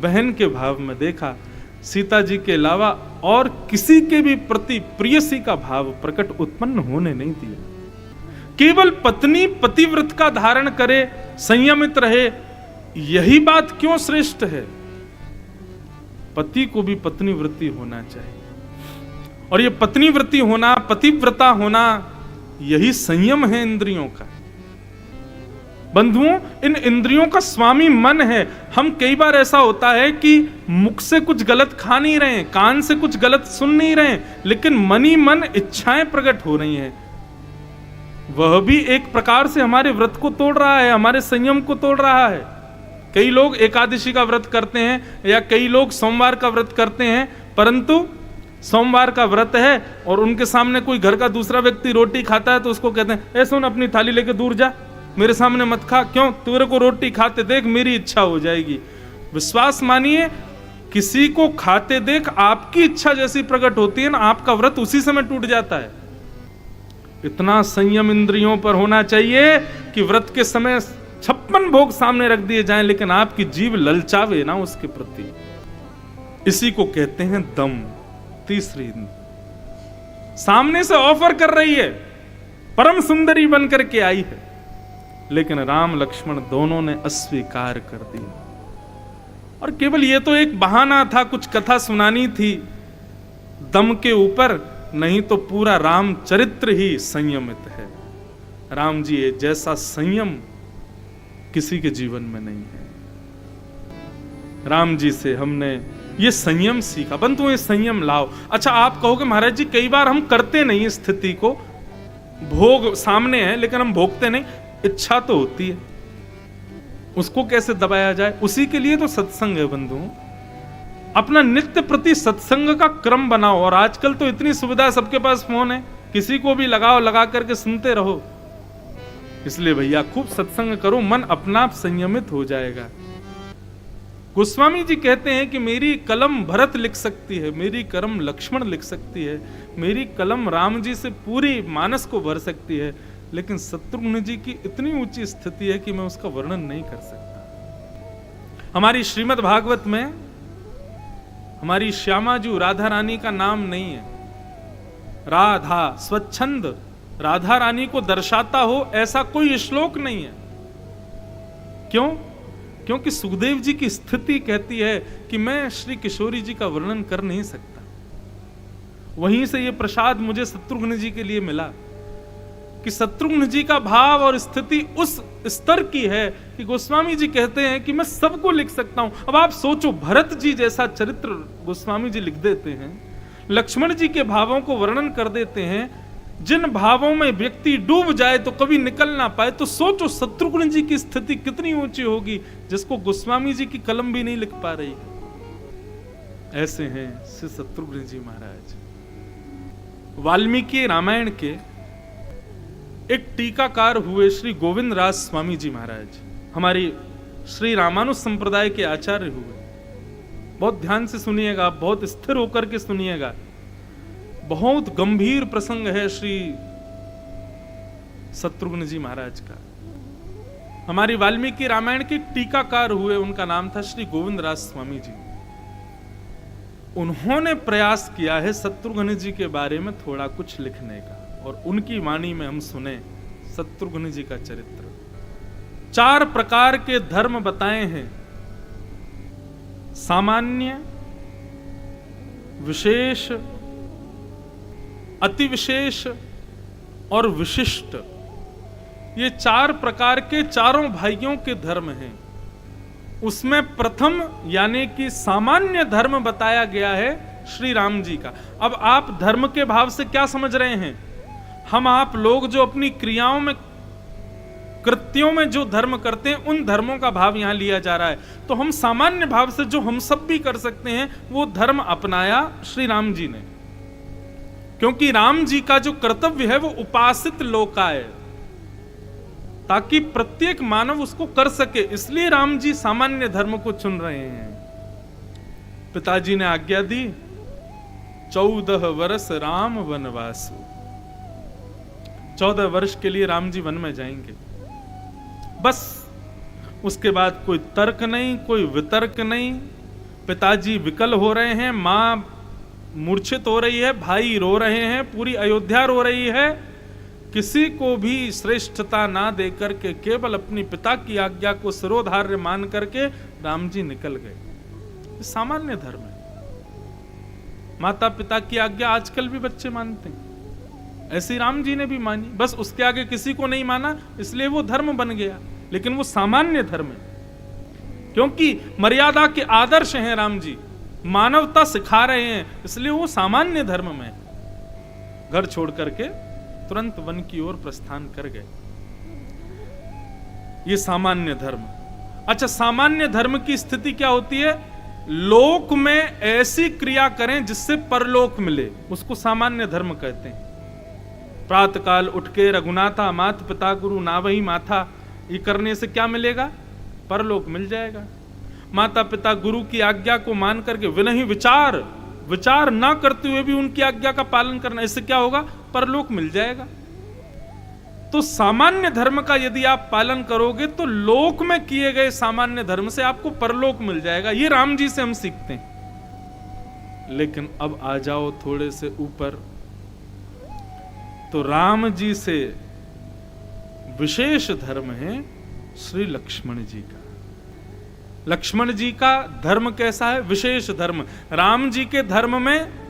बहन के भाव में देखा। सीता जी के अलावा और किसी के भी प्रति प्रियसी का भाव प्रकट उत्पन्न होने नहीं दिया। केवल पत्नी पतिव्रत का धारण करे, संयमित रहे, यही बात क्यों श्रेष्ठ है? पति को भी पत्नी वृत्ति होना चाहिए, और ये पत्नी वृत्ति होना, पतिव्रता होना, यही संयम है इंद्रियों का। बंधुओं, इन इंद्रियों का स्वामी मन है। हम कई बार ऐसा होता है कि मुख से कुछ गलत खा नहीं रहे, कान से कुछ गलत सुन नहीं रहे, लेकिन मन ही मन इच्छाएं प्रकट हो रही हैं। वह भी एक प्रकार से हमारे व्रत को तोड़ रहा है, हमारे संयम को तोड़ रहा है। कई लोग एकादशी का व्रत करते हैं या कई लोग सोमवार का व्रत करते हैं, परंतु सोमवार का व्रत है और उनके सामने कोई घर का दूसरा व्यक्ति रोटी खाता है तो उसको कहते हैं, ए सुन, अपनी थाली लेके दूर जा, मेरे सामने मत खा। क्यों? तेरे को रोटी खाते देख मेरी इच्छा हो जाएगी। विश्वास मानिए, किसी को खाते देख आपकी इच्छा जैसी प्रकट होती है ना, आपका व्रत उसी समय टूट जाता है। इतना संयम इंद्रियों पर होना चाहिए कि व्रत के समय 56 भोग सामने रख दिए जाएं, लेकिन आपकी जीव ललचावे ना उसके प्रति। इसी को कहते हैं दम। तीसरी, सामने से ऑफर कर रही है, परम सुंदरी बनकर के आई है, लेकिन राम लक्ष्मण दोनों ने अस्वीकार कर दिया। और केवल ये तो एक बहाना था, कुछ कथा सुनानी थी दम के ऊपर, नहीं तो पूरा राम चरित्र ही संयमित है। राम जी जैसा संयम किसी के जीवन में नहीं है। राम जी से हमने ये संयम सीखा। बंधु, ये संयम लाओ। अच्छा, आप कहोगे महाराज जी कई बार हम करते नहीं स्थिति को, भोग सामने है लेकिन हम भोगते नहीं। इच्छा तो होती है, उसको कैसे दबाया जाए? उसी के लिए तो सत्संग है बंधु। अपना नित्य प्रति सत्संग का क्रम बनाओ। और आजकल तो इतनी सुविधा, सबके पास फोन है, किसी को भी लगाओ, लगा करके सुनते रहो। इसलिए भैया खूब सत्संग करो, मन अपना आप संयमित हो जाएगा। गोस्वामी जी कहते हैं कि मेरी कलम भरत लिख सकती है, मेरी कलम लक्ष्मण लिख सकती है, मेरी कलम राम जी से पूरी मानस को भर सकती है, लेकिन शत्रुघ्न जी की इतनी ऊंची स्थिति है कि मैं उसका वर्णन नहीं कर सकता। हमारी श्रीमद् भागवत में हमारी श्यामा जी राधा रानी का नाम नहीं है, राधा स्वच्छंद, राधा रानी को दर्शाता हो ऐसा कोई श्लोक नहीं है। क्यों? क्योंकि सुखदेव जी की स्थिति कहती है कि मैं श्री किशोरी जी का वर्णन कर नहीं सकता। वहीं से ये प्रसाद मुझे शत्रुघ्न जी के लिए मिला कि शत्रुघ्न जी का भाव और स्थिति उस स्तर की है कि गोस्वामी जी कहते हैं कि मैं सबको लिख सकता हूं। अब आप सोचो, भरत जी जैसा चरित्र गोस्वामी जी लिख देते हैं, लक्ष्मण जी के भावों को वर्णन कर देते हैं, जिन भावों में व्यक्ति डूब जाए तो कभी निकल ना पाए। तो सोचो शत्रुघ्न जी की स्थिति कितनी ऊंची होगी, जिसको गोस्वामी जी की कलम भी नहीं लिख पा रही है। ऐसे हैं श्री शत्रुघ्न जी महाराज। वाल्मीकि रामायण के एक टीकाकार हुए श्री गोविंद राज स्वामी जी महाराज, हमारी श्री रामानुज संप्रदाय के आचार्य हुए। बहुत ध्यान से सुनिएगा, बहुत स्थिर होकर के सुनिएगा, बहुत गंभीर प्रसंग है श्री शत्रुघ्न जी महाराज का। हमारी वाल्मीकि रामायण के टीकाकार हुए, उनका नाम था श्री गोविंद राज स्वामी जी। उन्होंने प्रयास किया है शत्रुघ्न जी के बारे में थोड़ा कुछ लिखने का, और उनकी वाणी में हम सुने शत्रुघ्न जी का चरित्र। 4 प्रकार के धर्म बताए हैं, सामान्य, विशेष, अति विशेष और विशिष्ट। ये 4 प्रकार के चारों भाइयों के धर्म हैं। उसमें प्रथम यानी कि सामान्य धर्म बताया गया है श्री राम जी का। अब आप धर्म के भाव से क्या समझ रहे हैं? हम आप लोग जो अपनी क्रियाओं में, कृत्यों में जो धर्म करते हैं, उन धर्मों का भाव यहां लिया जा रहा है। तो हम सामान्य भाव से जो हम सब भी कर सकते हैं, वो धर्म अपनाया श्री राम जी ने, क्योंकि राम जी का जो कर्तव्य है वो उपासित लोकाय, ताकि प्रत्येक मानव उसको कर सके। इसलिए राम जी सामान्य धर्म को चुन रहे हैं। पिताजी ने आज्ञा दी, 14 वर्ष राम वनवासु। 14 वर्ष के लिए राम जी वन में जाएंगे, बस। उसके बाद कोई तर्क नहीं, कोई वितर्क नहीं। पिताजी विकल हो रहे हैं, मां मूर्छित हो रही है, भाई रो रहे हैं, पूरी अयोध्या रो रही है। किसी को भी श्रेष्ठता ना देकर के केवल अपनी पिता की आज्ञा को सिरोधार्य मान करके राम जी निकल गए। सामान्य धर्म है। माता पिता की आज्ञा आजकल भी बच्चे मानते हैं, ऐसी राम जी ने भी मानी, बस उसके आगे किसी को नहीं माना, इसलिए वो धर्म बन गया। लेकिन वो सामान्य धर्म है, क्योंकि मर्यादा के आदर्श हैं राम जी, मानवता सिखा रहे हैं, इसलिए वो सामान्य धर्म में। घर छोड़ करके तुरंत वन की ओर प्रस्थान कर गए। ये सामान्य धर्म। अच्छा, सामान्य धर्म की स्थिति क्या होती है? लोक में ऐसी क्रिया करें जिससे परलोक मिले, उसको सामान्य धर्म कहते हैं। प्रातःकाल उठ के रघुनाथा मात पिता गुरु नावही माथा, ये करने से क्या मिलेगा? परलोक मिल जाएगा। माता पिता गुरु की आज्ञा को मान करके विनही विचार ना करते हुए भी उनकी आज्ञा का पालन करना, इससे क्या होगा? परलोक मिल जाएगा। तो सामान्य धर्म का यदि आप पालन करोगे तो लोक में किए गए सामान्य धर्म से आपको परलोक मिल जाएगा। ये राम जी से हम सीखते हैं। लेकिन अब आ जाओ थोड़े से ऊपर, तो राम जी से विशेष धर्म है श्री लक्ष्मण जी का। लक्ष्मण जी का धर्म कैसा है? विशेष धर्म। राम जी के धर्म में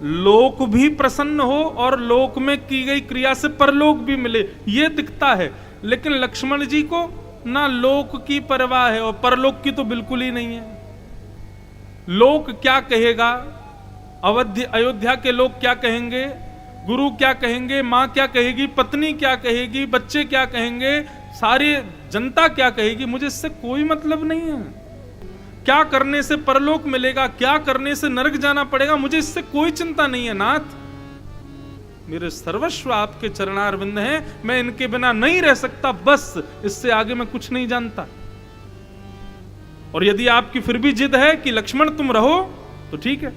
लोक भी प्रसन्न हो और लोक में की गई क्रिया से परलोक भी मिले, ये दिखता है। लेकिन लक्ष्मण जी को ना लोक की परवाह है और परलोक की तो बिल्कुल ही नहीं है। लोक क्या कहेगा, अयोध्या के लोग क्या कहेंगे, गुरु क्या कहेंगे, मां क्या कहेगी, पत्नी क्या कहेगी, बच्चे क्या कहेंगे, सारी जनता क्या कहेगी, मुझे इससे कोई मतलब नहीं है। क्या करने से परलोक मिलेगा, क्या करने से नरक जाना पड़ेगा, मुझे इससे कोई चिंता नहीं है। नाथ, मेरे सर्वस्व आपके चरणारविंद हैं, मैं इनके बिना नहीं रह सकता, बस इससे आगे मैं कुछ नहीं जानता। और यदि आपकी फिर भी जिद है कि लक्ष्मण तुम रहो, तो ठीक है,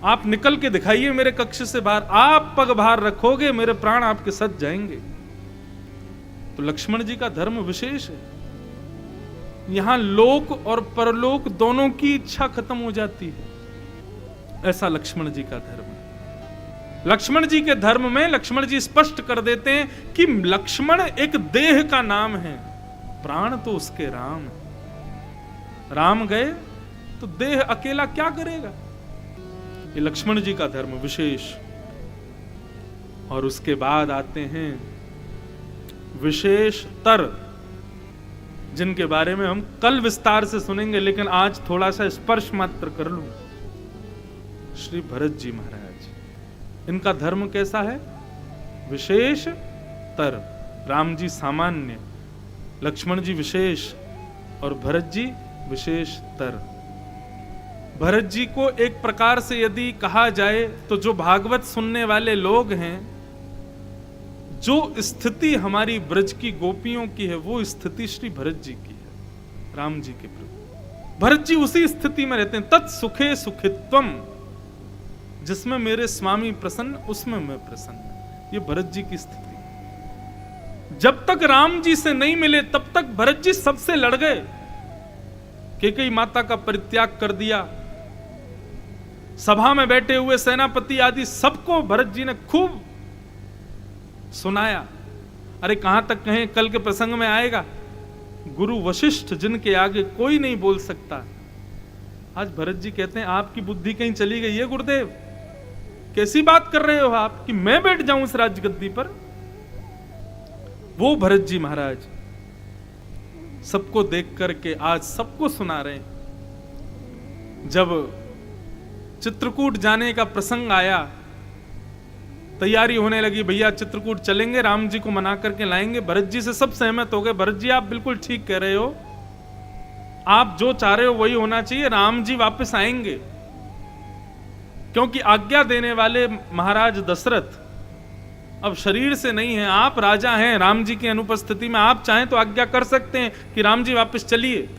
आप निकल के दिखाइए मेरे कक्ष से बाहर। आप पग बाहर रखोगे, मेरे प्राण आपके साथ जाएंगे। तो लक्ष्मण जी का धर्म विशेष है। यहां लोक और परलोक दोनों की इच्छा खत्म हो जाती है, ऐसा लक्ष्मण जी का धर्म है। लक्ष्मण जी के धर्म में लक्ष्मण जी स्पष्ट कर देते हैं कि लक्ष्मण एक देह का नाम है, प्राण तो उसके राम है। राम गए तो देह अकेला क्या करेगा। ये लक्ष्मण जी का धर्म विशेष। और उसके बाद आते हैं विशेषतर, जिनके बारे में हम कल विस्तार से सुनेंगे, लेकिन आज थोड़ा सा स्पर्श मात्र कर लूं। श्री भरत जी महाराज, इनका धर्म कैसा है? विशेषतर। राम जी सामान्य, लक्ष्मण जी विशेष और भरत जी विशेषतर। भरत जी को एक प्रकार से यदि कहा जाए तो जो भागवत सुनने वाले लोग हैं, जो स्थिति हमारी ब्रज की गोपियों की है, वो स्थिति श्री भरत जी की है, राम जी के प्रति। भरत जी उसी स्थिति में रहते हैं। तत् सुखे सुखित्वम, जिसमें मेरे स्वामी प्रसन्न उसमें मैं प्रसन्न। ये भरत जी की स्थिति। जब तक राम जी से नहीं मिले तब तक भरत जी सबसे लड़ गए। कैकेयी माता का परित्याग कर दिया। सभा में बैठे हुए सेनापति आदि सबको भरत जी ने खूब सुनाया। अरे कहां तक कहें, कल के प्रसंग में आएगा, गुरु वशिष्ठ जिनके आगे कोई नहीं बोल सकता। आज भरत जी कहते हैं आपकी बुद्धि कहीं चली गई है गुरुदेव, कैसी बात कर रहे हो आप कि मैं बैठ जाऊं इस राजगद्दी पर। वो भरत जी महाराज सबको देख करके आज सबको सुना रहे हैं। जब चित्रकूट जाने का प्रसंग आया, तैयारी होने लगी, भैया चित्रकूट चलेंगे, राम जी को मना करके लाएंगे। भरत जी से सब सहमत हो गए। भरत जी आप बिल्कुल ठीक कह रहे हो, आप जो चाह रहे हो वही होना चाहिए, राम जी वापस आएंगे। क्योंकि आज्ञा देने वाले महाराज दशरथ अब शरीर से नहीं है, आप राजा हैं, राम जी की अनुपस्थिति में आप चाहें तो आज्ञा कर सकते हैं कि राम जी वापस चलिए।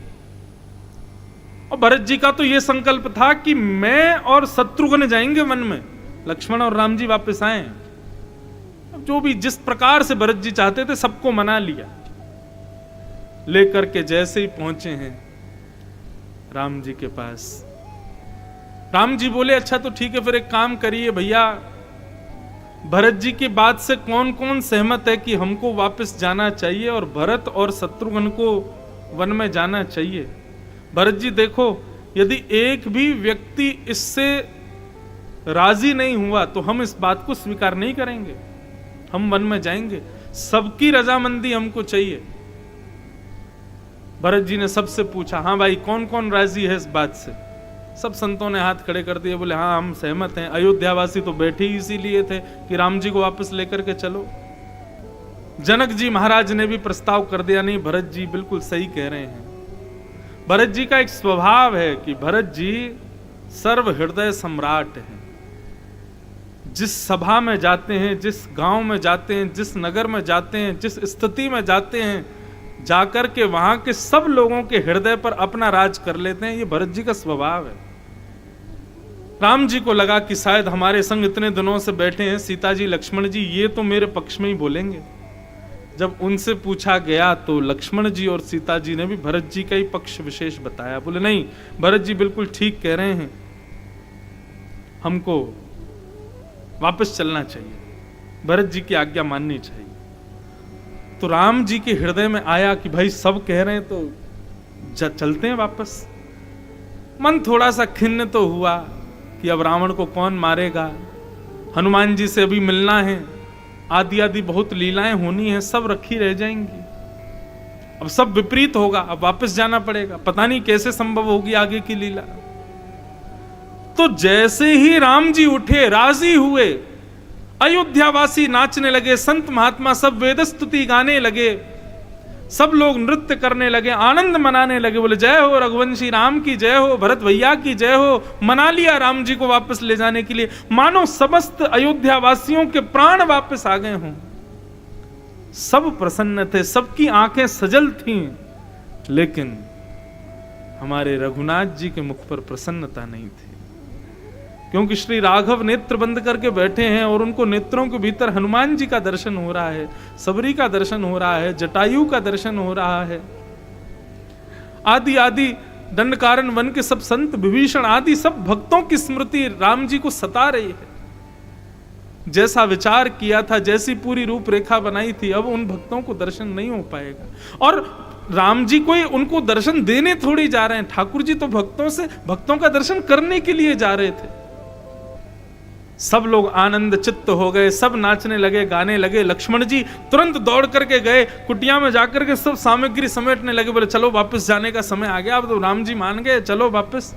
और भरत जी का तो यह संकल्प था कि मैं और शत्रुघ्न जाएंगे वन में, लक्ष्मण और राम जी वापस आए। जो भी जिस प्रकार से भरत जी चाहते थे सबको मना लिया। लेकर के जैसे ही पहुंचे हैं राम जी के पास, राम जी बोले अच्छा तो ठीक है, फिर एक काम करिए भैया, भरत जी की बात से कौन कौन सहमत है कि हमको वापस जाना चाहिए और भरत और शत्रुघ्न को वन में जाना चाहिए। भरत जी देखो, यदि एक भी व्यक्ति इससे राजी नहीं हुआ तो हम इस बात को स्वीकार नहीं करेंगे, हम वन में जाएंगे, सबकी रजामंदी हमको चाहिए। भरत जी ने सबसे पूछा, हाँ भाई कौन कौन राजी है इस बात से। सब संतों ने हाथ खड़े कर दिए, बोले हाँ हम सहमत हैं। अयोध्यावासी तो बैठे ही इसीलिए थे कि राम जी को वापस लेकर के चलो। जनक जी महाराज ने भी प्रस्ताव कर दिया, नहीं भरत जी बिल्कुल सही कह रहे हैं। भरत जी का एक स्वभाव है कि भरत जी सर्व हृदय सम्राट हैं। जिस सभा में जाते हैं, जिस गांव में जाते हैं, जिस नगर में जाते हैं, जिस स्थिति में जाते हैं, जाकर के वहां के सब लोगों के हृदय पर अपना राज कर लेते हैं। ये भरत जी का स्वभाव है। राम जी को लगा कि शायद हमारे संग इतने दिनों से बैठे हैं सीता जी लक्ष्मण जी, ये तो मेरे पक्ष में ही बोलेंगे। जब उनसे पूछा गया तो लक्ष्मण जी और सीता जी ने भी भरत जी का ही पक्ष विशेष बताया। बोले नहीं भरत जी बिल्कुल ठीक कह रहे हैं, हमको वापस चलना चाहिए, भरत जी की आज्ञा माननी चाहिए। तो राम जी के हृदय में आया कि भाई सब कह रहे हैं तो चलते हैं वापस। मन थोड़ा सा खिन्न तो हुआ कि अब रावण को कौन मारेगा, हनुमान जी से अभी मिलना है, आदि आदि बहुत लीलाएं होनी है, सब रखी रह जाएंगी। अब सब विपरीत होगा, अब वापस जाना पड़ेगा, पता नहीं कैसे संभव होगी आगे की लीला। तो जैसे ही राम जी उठे, राजी हुए, अयोध्यावासी नाचने लगे, संत महात्मा सब वेद स्तुति गाने लगे, सब लोग नृत्य करने लगे, आनंद मनाने लगे। बोले जय हो रघुवंशी राम की जय हो, भरत भैया की जय हो। मना लिया राम जी को वापस ले जाने के लिए, मानो समस्त अयोध्यावासियों के प्राण वापस आ गए हों। सब प्रसन्न थे, सबकी आंखें सजल थीं, लेकिन हमारे रघुनाथ जी के मुख पर प्रसन्नता नहीं थी, क्योंकि श्री राघव नेत्र बंद करके बैठे हैं और उनको नेत्रों के भीतर हनुमान जी का दर्शन हो रहा है, सबरी का दर्शन हो रहा है, जटायु का दर्शन हो रहा है, आदि आदि दंडकारण्य वन के सब संत, विभीषण आदि सब भक्तों की स्मृति राम जी को सता रही है। जैसा विचार किया था, जैसी पूरी रूपरेखा बनाई थी, अब उन भक्तों को दर्शन नहीं हो पाएगा। और राम जी कोई उनको दर्शन देने थोड़ी जा रहे हैं, ठाकुर जी तो भक्तों का दर्शन करने के लिए जा रहे थे। सब लोग आनंद चित्त हो गए, सब नाचने लगे, गाने लगे। लक्ष्मण जी तुरंत दौड़ करके गए, कुटिया में जाकर के सब सामग्री समेटने लगे, बोले चलो वापस जाने का समय आ गया, अब तो राम जी मान गए, चलो वापस।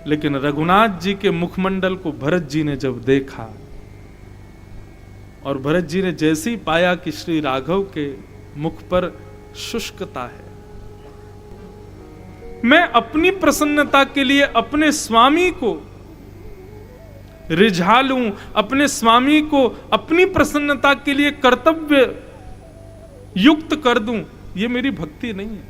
लेकिन रघुनाथ जी के मुखमंडल को भरत जी ने जब देखा, और भरत जी ने जैसे ही पाया कि श्री राघव के मुख पर शुष्कता है, मैं अपनी प्रसन्नता के लिए अपने स्वामी को रिझा लूं, अपने स्वामी को अपनी प्रसन्नता के लिए कर्तव्य युक्त कर दूं, ये मेरी भक्ति नहीं है।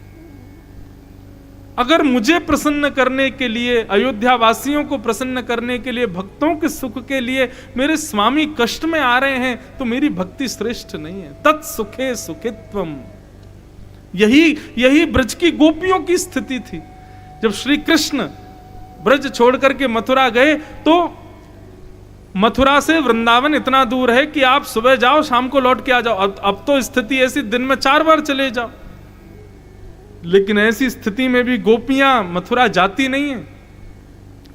अगर मुझे प्रसन्न करने के लिए, अयोध्या वासियों को प्रसन्न करने के लिए, भक्तों के सुख के लिए मेरे स्वामी कष्ट में आ रहे हैं, तो मेरी भक्ति श्रेष्ठ नहीं है। तत्सुखे सुखित्वम, यही ब्रज की गोपियों की स्थिति थी। जब श्री कृष्ण ब्रज छोड़ करके मथुरा गए, तो मथुरा से वृंदावन इतना दूर है कि आप सुबह जाओ, शाम को लौट के आ जाओ। अब तो स्थिति ऐसी, दिन में 4 बार चले जाओ। लेकिन ऐसी स्थिति में भी गोपियां मथुरा जाती नहीं है।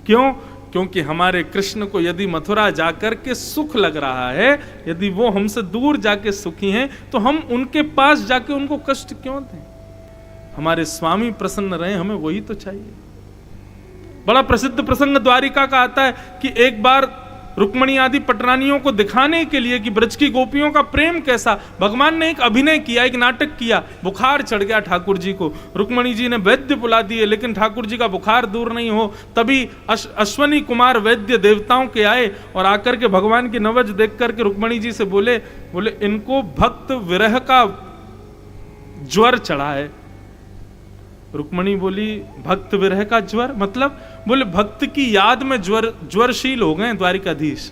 क्यों? क्योंकि हमारे कृष्ण को यदि मथुरा जाकर के सुख लग रहा है, यदि वो हमसे दूर जाके सुखी हैं, तो हम उनके पास जाके उनको कष्ट क्यों दें? हमारे स्वामी प्रसन्न रहे, हमें वही तो चाहिए। बड़ा प्रसिद्ध प्रसंग द्वारिका का आता है कि एक बार रुक्मणी आदि पटरानियों को दिखाने के लिए कि ब्रज की गोपियों का प्रेम कैसा, भगवान ने एक अभिनय किया, एक नाटक किया। बुखार चढ़ गया ठाकुर जी को, रुक्मणी जी ने वैद्य बुला दिए, लेकिन ठाकुर जी का बुखार दूर नहीं हो। तभी अश्वनी कुमार वैद्य देवताओं के आए और आकर के भगवान की नवज देख करके रुक्मणी जी से बोले इनको भक्त विरह का ज्वर चढ़ा है। रुक्मणी बोली भक्त विरह का ज्वर मतलब? बोले भक्त की याद में ज्वरशील हो गए द्वारिकाधीश।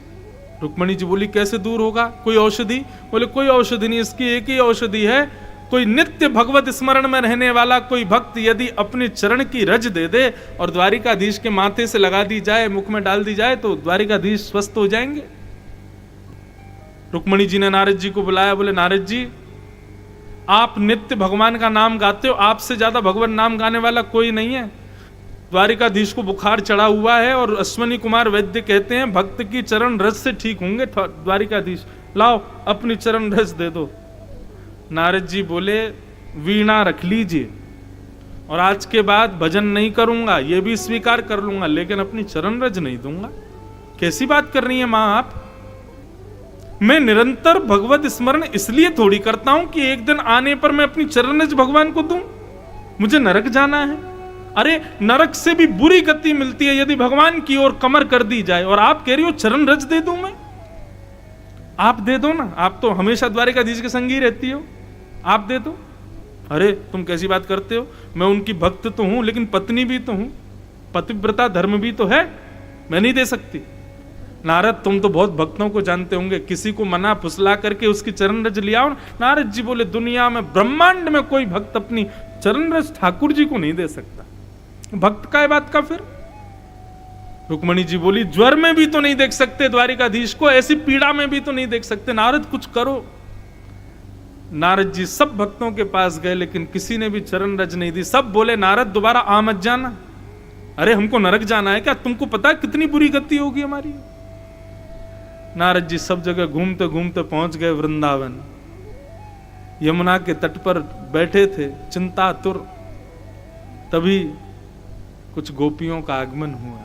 रुक्मणी जी बोली कैसे दूर होगा, कोई औषधि? बोले कोई औषधि नहीं, इसकी एक ही औषधि है, कोई नित्य भगवत स्मरण में रहने वाला कोई भक्त यदि अपने चरण की रज दे दे और द्वारिकाधीश के माथे से लगा दी जाए, मुख में डाल दी जाए, तो द्वारिकाधीश स्वस्थ हो जाएंगे। रुक्मणी जी ने नारद जी को बुलाया, बोले नारद जी आप नित्य भगवान का नाम गाते हो, आपसे ज्यादा भगवान नाम गाने वाला कोई नहीं है। द्वारिकाधीश को बुखार चढ़ा हुआ है और अश्वनी कुमार वैद्य कहते हैं भक्त की चरण रस से ठीक होंगे द्वारिकाधीश, लाओ अपनी चरण रस दे दो। नारद जी बोले वीणा रख लीजिए और आज के बाद भजन नहीं करूंगा, ये भी स्वीकार कर लूंगा, लेकिन अपनी चरण रज नहीं दूंगा। कैसी बात कर रही है मां आप? मैं निरंतर भगवत स्मरण इसलिए थोड़ी करता हूं कि एक दिन आने पर मैं अपनी चरण रज भगवान को दूं। मुझे नरक जाना है। अरे नरक से भी बुरी गति मिलती है यदि भगवान की ओर कमर कर दी जाए, और आप कह रही हो चरण रज दे दूं मैं? आप दे दो ना, आप तो हमेशा द्वारिकाधीश के संग ही रहती हो, आप दे दो। अरे तुम कैसी बात करते हो, मैं उनकी भक्त तो हूं लेकिन पत्नी भी तो हूं, पतिव्रता धर्म भी तो है, मैं नहीं दे सकती। नारद तुम तो बहुत भक्तों को जानते होंगे, किसी को मना फुसला करके उसकी चरण रज लिया। नारद जी बोले दुनिया में ब्रह्मांड में कोई भक्त अपनी चरण रज ठाकुर जी को नहीं दे सकता, भक्त का बात का फिर? रुक्मणी जी बोली ज्वर में भी तो नहीं देख सकते द्वारिकाधीश को, ऐसी पीड़ा में भी तो नहीं देख सकते, नारद कुछ करो। नारद जी सब भक्तों के पास गए लेकिन किसी ने भी चरण रज नहीं दी। सब बोले नारद दोबारा आ मत जाना, अरे हमको नरक जाना है क्या? तुमको पता है कितनी बुरी गति होगी हमारी? नारद जी सब जगह घूमते घूमते पहुंच गए वृंदावन। यमुना के तट पर बैठे थे चिंतातुर, तभी कुछ गोपियों का आगमन हुआ।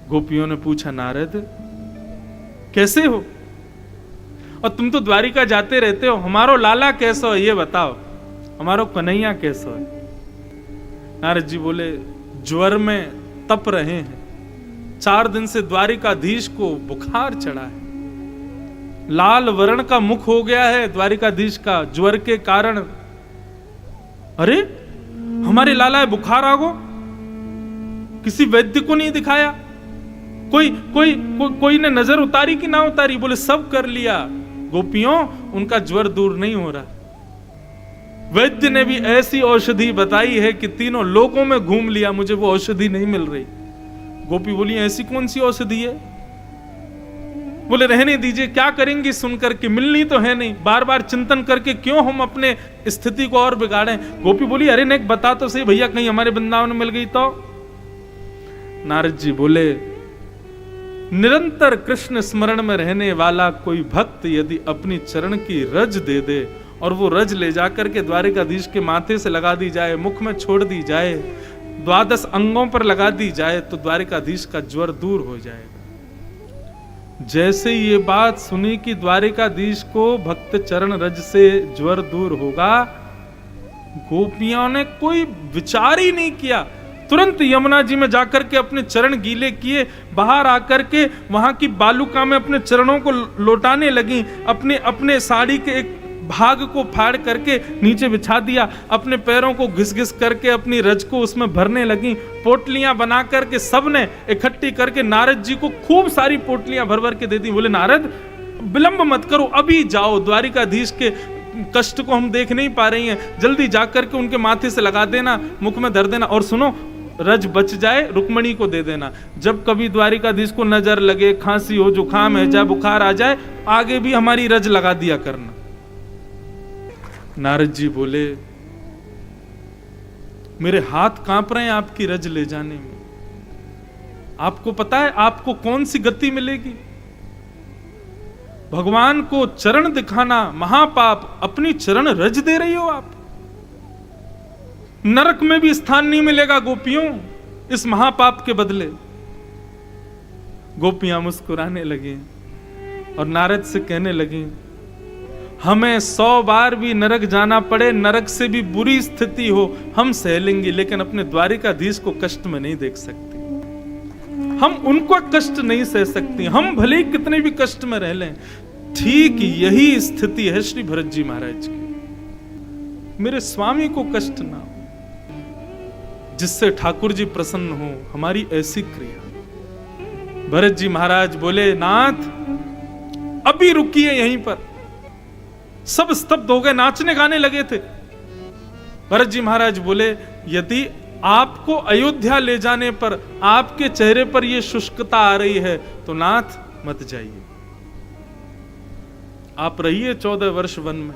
गोपियों ने पूछा नारद कैसे हो, और तुम तो द्वारिका जाते रहते हो, हमारो लाला कैसो है ये बताओ, हमारो कन्हैया कैसो है? नारद जी बोले ज्वर में तप रहे हैं, 4 दिन से द्वारिकाधीश को बुखार चढ़ा है, लाल वर्ण का मुख हो गया है द्वारिकाधीश का ज्वर के कारण। अरे हमारे लाला है बुखार आ गो, किसी वैद्य को नहीं दिखाया, कोई ने नजर उतारी कि ना उतारी? बोले सब कर लिया गोपियों, उनका ज्वर दूर नहीं हो रहा। वैद्य ने भी ऐसी औषधि बताई है कि तीनों लोकों में घूम लिया, मुझे वो औषधि नहीं मिल रही। गोपी बोली ऐसी कौन सी औषधि है? बोले रहने दीजिए, क्या करेंगी सुनकर के, मिलनी तो है नहीं, बार बार चिंतन करके क्यों हम अपने स्थिति को और बिगाड़ें। गोपी बोली अरे नेक बता तो सही भैया, कहीं हमारे वृंदावन मिल गई तो। नारद जी बोले निरंतर कृष्ण स्मरण में रहने वाला कोई भक्त यदि अपनी चरण की रज दे दे और वो रज ले जाकर के द्वारिकाधीश के माथे से लगा दी जाए, मुख में छोड़ दी जाए, 12 अंगों पर लगा दी जाए, तो द्वारिकाधीश का ज्वर दूर हो जाएगा। जैसे ये बात सुनी कि द्वारिकाधीश को भक्त चरण रज से ज्वर दूर होगा, गोपियों ने कोई विचार ही नहीं किया, तुरंत यमुना जी में जाकर के अपने चरण गीले किए, बाहर आकर के वहां की बालुका में अपने चरणों को लौटाने लगी, अपने अपने साड़ी के एक भाग को फाड़ करके नीचे बिछा दिया, अपने पैरों को घिस घिस करके अपनी रज को उसमें भरने लगी, पोटलियां बना करके सबने इकट्ठी करके नारद जी को खूब सारी पोटलियां भर भर के दे दी। बोले नारद विलंब मत करो, अभी जाओ, द्वारिकाधीश के कष्ट को हम देख नहीं पा रही हैं, जल्दी जाकर के उनके माथे से लगा देना, मुख में धर देना, और सुनो रज बच जाए रुक्मणी को दे देना, जब कभी द्वारिकाधीश को नजर लगे, खांसी हो, जुकाम है, चाहे बुखार आ जाए, आगे भी हमारी रज लगा दिया करना। नारद जी बोले मेरे हाथ कांप रहे हैं आपकी रज ले जाने में, आपको पता है आपको कौन सी गति मिलेगी? भगवान को चरण दिखाना महापाप, अपनी चरण रज दे रही हो आप, नरक में भी स्थान नहीं मिलेगा गोपियों इस महापाप के बदले। गोपियां मुस्कुराने लगी और नारद से कहने लगी हमें 100 बार भी नरक जाना पड़े, नरक से भी बुरी स्थिति हो, हम सह लेंगे, लेकिन अपने द्वारिकाधीश को कष्ट में नहीं देख सकते, हम उनको कष्ट नहीं सह सकती, हम भले ही कितने भी कष्ट में रह लें। ठीक यही स्थिति है श्री भरत जी महाराज की, मेरे स्वामी को कष्ट ना हो, जिससे ठाकुर जी प्रसन्न हो, हमारी ऐसी क्रिया। भरत जी महाराज बोले नाथ अभी रुकिए यहीं पर, सब स्तब्ध हो गए, नाचने गाने लगे थे। भरत जी महाराज बोले यदि आपको अयोध्या ले जाने पर आपके चेहरे पर यह शुष्कता आ रही है तो नाथ मत जाइए, आप रहिए 14 वर्ष वन में,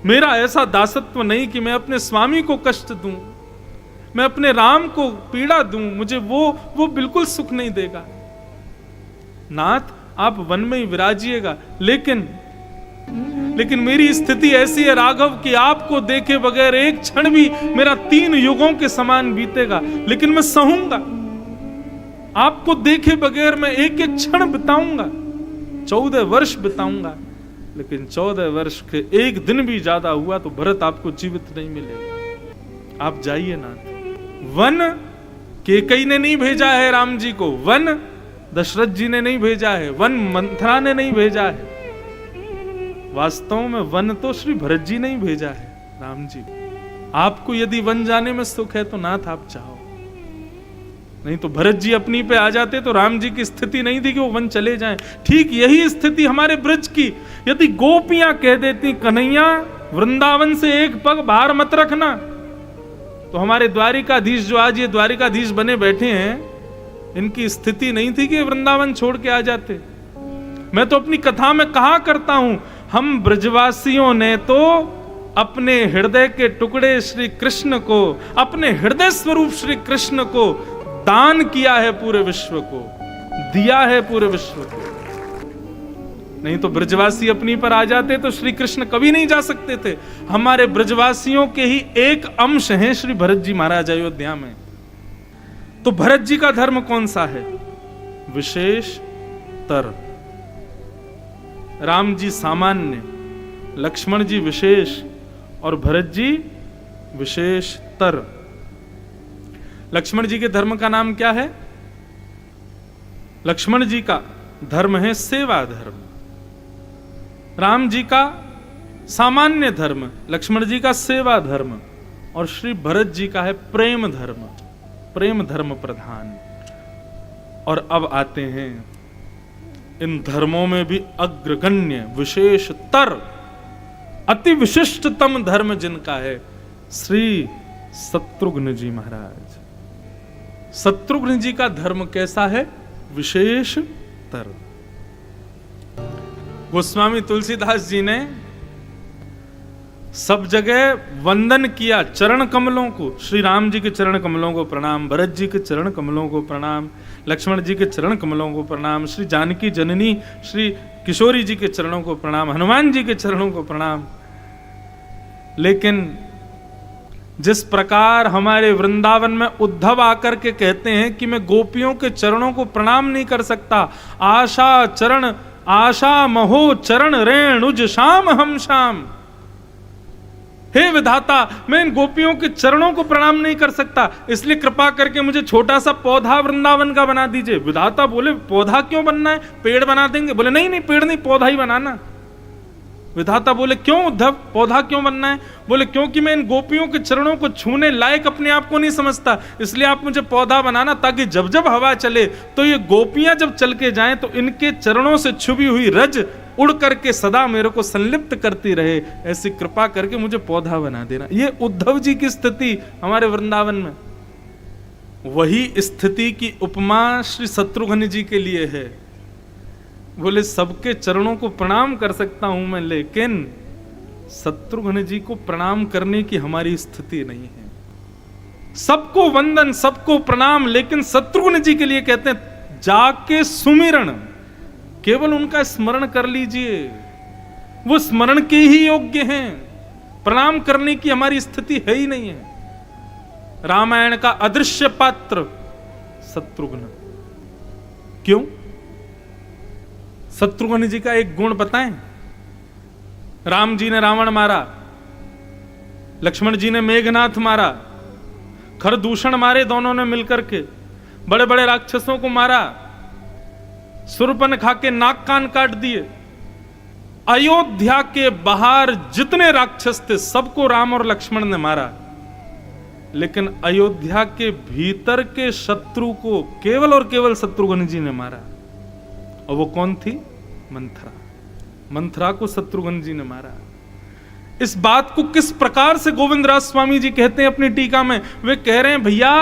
मेरा ऐसा दासत्व नहीं कि मैं अपने स्वामी को कष्ट दूं, मैं अपने राम को पीड़ा दूं, मुझे वो बिल्कुल सुख नहीं देगा। नाथ आप वन में ही विराजिएगा, लेकिन मेरी स्थिति ऐसी है राघव कि आपको देखे बगैर एक क्षण भी मेरा 3 युगों के समान बीतेगा, लेकिन मैं सहूंगा, आपको देखे बगैर मैं एक एक क्षण बिताऊंगा, 14 वर्ष बिताऊंगा, लेकिन 14 वर्ष के एक दिन भी ज्यादा हुआ तो भरत आपको जीवित नहीं मिलेगा, आप जाइए नाथ। वन केकई ने नहीं भेजा है राम जी को, वन दशरथ जी ने नहीं भेजा है, वन मंथरा ने नहीं भेजा है, वास्तव में वन तो श्री भरत जी ने ही भेजा है राम जी। आपको यदि वन जाने में सुख है तो नाथ आप जाओ, नहीं तो भरत जी अपनी पे आ जाते तो राम जी की स्थिति नहीं थी कि वो वन चले जाएं। ठीक यही स्थिति हमारे ब्रज की, यदि गोपियां कह देती कन्हैया वृंदावन से एक पग बाहर मत रखना, तो हमारे द्वारिकाधीश जो आज ये द्वारिकाधीश बने बैठे हैं, इनकी स्थिति नहीं थी कि वृंदावन छोड़ के आ जाते। मैं तो अपनी कथा में कहा करता हूं, हम ब्रजवासियों ने तो अपने हृदय के टुकड़े श्री कृष्ण को, अपने हृदय स्वरूप श्री कृष्ण को दान किया है, पूरे विश्व को दिया है, पूरे विश्व को। नहीं तो ब्रजवासी अपनी पर आ जाते तो श्री कृष्ण कभी नहीं जा सकते थे। हमारे ब्रजवासियों के ही एक अंश हैं श्री भरत जी महाराज अयोध्या में। तो भरत जी का धर्म कौन सा है? विशेष तर। राम जी सामान्य, लक्ष्मण जी विशेष और भरत जी विशेष तर। लक्ष्मण जी के धर्म का नाम क्या है? लक्ष्मण जी का धर्म है सेवा धर्म, राम जी का सामान्य धर्म, लक्ष्मण जी का सेवा धर्म, और श्री भरत जी का है प्रेम धर्म, प्रेम धर्म प्रधान। और अब आते हैं इन धर्मों में भी अग्रगण्य विशेषतर अति विशिष्टतम धर्म जिनका है श्री शत्रुघ्न जी महाराज। शत्रुघ्न जी का धर्म कैसा है? विशेषतर। गोस्वामी तुलसीदास जी ने सब जगह वंदन किया चरण कमलों को। श्री राम जी के चरण कमलों को प्रणाम, भरत जी के चरण कमलों को प्रणाम, लक्ष्मण जी के चरण कमलों को प्रणाम, श्री जानकी जननी श्री किशोरी जी के चरणों को प्रणाम, हनुमान जी के चरणों को प्रणाम। लेकिन जिस प्रकार हमारे वृंदावन में उद्धव आकर के कहते हैं कि मैं गोपियों के चरणों को प्रणाम नहीं कर सकता, आशा महो चरण रेणुज श्याम हम श्याम, हे विधाता मैं इन गोपियों के चरणों को प्रणाम नहीं कर सकता, इसलिए कृपा करके मुझे छोटा सा पौधा वृंदावन का बना दीजिए। विधाता बोले पौधा क्यों बनना है, पेड़ बना देंगे। बोले नहीं नहीं पेड़ नहीं, पौधा ही बनाना। विधाता बोले क्यों उद्धव, पौधा क्यों बनना है? बोले क्योंकि मैं इन गोपियों के चरणों को छूने लायक अपने आप को नहीं समझता, इसलिए आप मुझे पौधा बनाना, ताकि जब जब हवा चले तो ये गोपियां जब चल के जाएं तो इनके चरणों से छुपी हुई रज उड़ करके सदा मेरे को संलिप्त करती रहे, ऐसी कृपा करके मुझे पौधा बना देना। ये उद्धव जी की स्थिति हमारे वृंदावन में। वही स्थिति की उपमा श्री शत्रुघ्न जी के लिए है। बोले सबके चरणों को प्रणाम कर सकता हूं मैं, लेकिन शत्रुघ्न जी को प्रणाम करने की हमारी स्थिति नहीं है। सबको वंदन, सबको प्रणाम, लेकिन शत्रुघ्न जी के लिए कहते हैं जाके सुमिरण, केवल उनका स्मरण कर लीजिए, वो स्मरण के ही योग्य हैं, प्रणाम करने की हमारी स्थिति है ही नहीं है। रामायण का अदृश्य पात्र शत्रुघ्न। क्यों? शत्रुघ्न जी का एक गुण बताएं। राम जी ने रावण मारा, लक्ष्मण जी ने मेघनाथ मारा, खरदूषण मारे दोनों ने मिलकर के, बड़े बड़े राक्षसों को मारा, शूर्पणखा के नाक कान काट दिए। अयोध्या के बाहर जितने राक्षस थे सबको राम और लक्ष्मण ने मारा, लेकिन अयोध्या के भीतर के शत्रु को केवल और केवल शत्रुघ्न जी ने मारा। और वो कौन थी? मंथरा। मंथरा को शत्रुघ्न जी ने मारा। इस बात को किस प्रकार से गोविंदराज स्वामी जी कहते हैं अपनी टीका में? वे कह रहे हैं भैया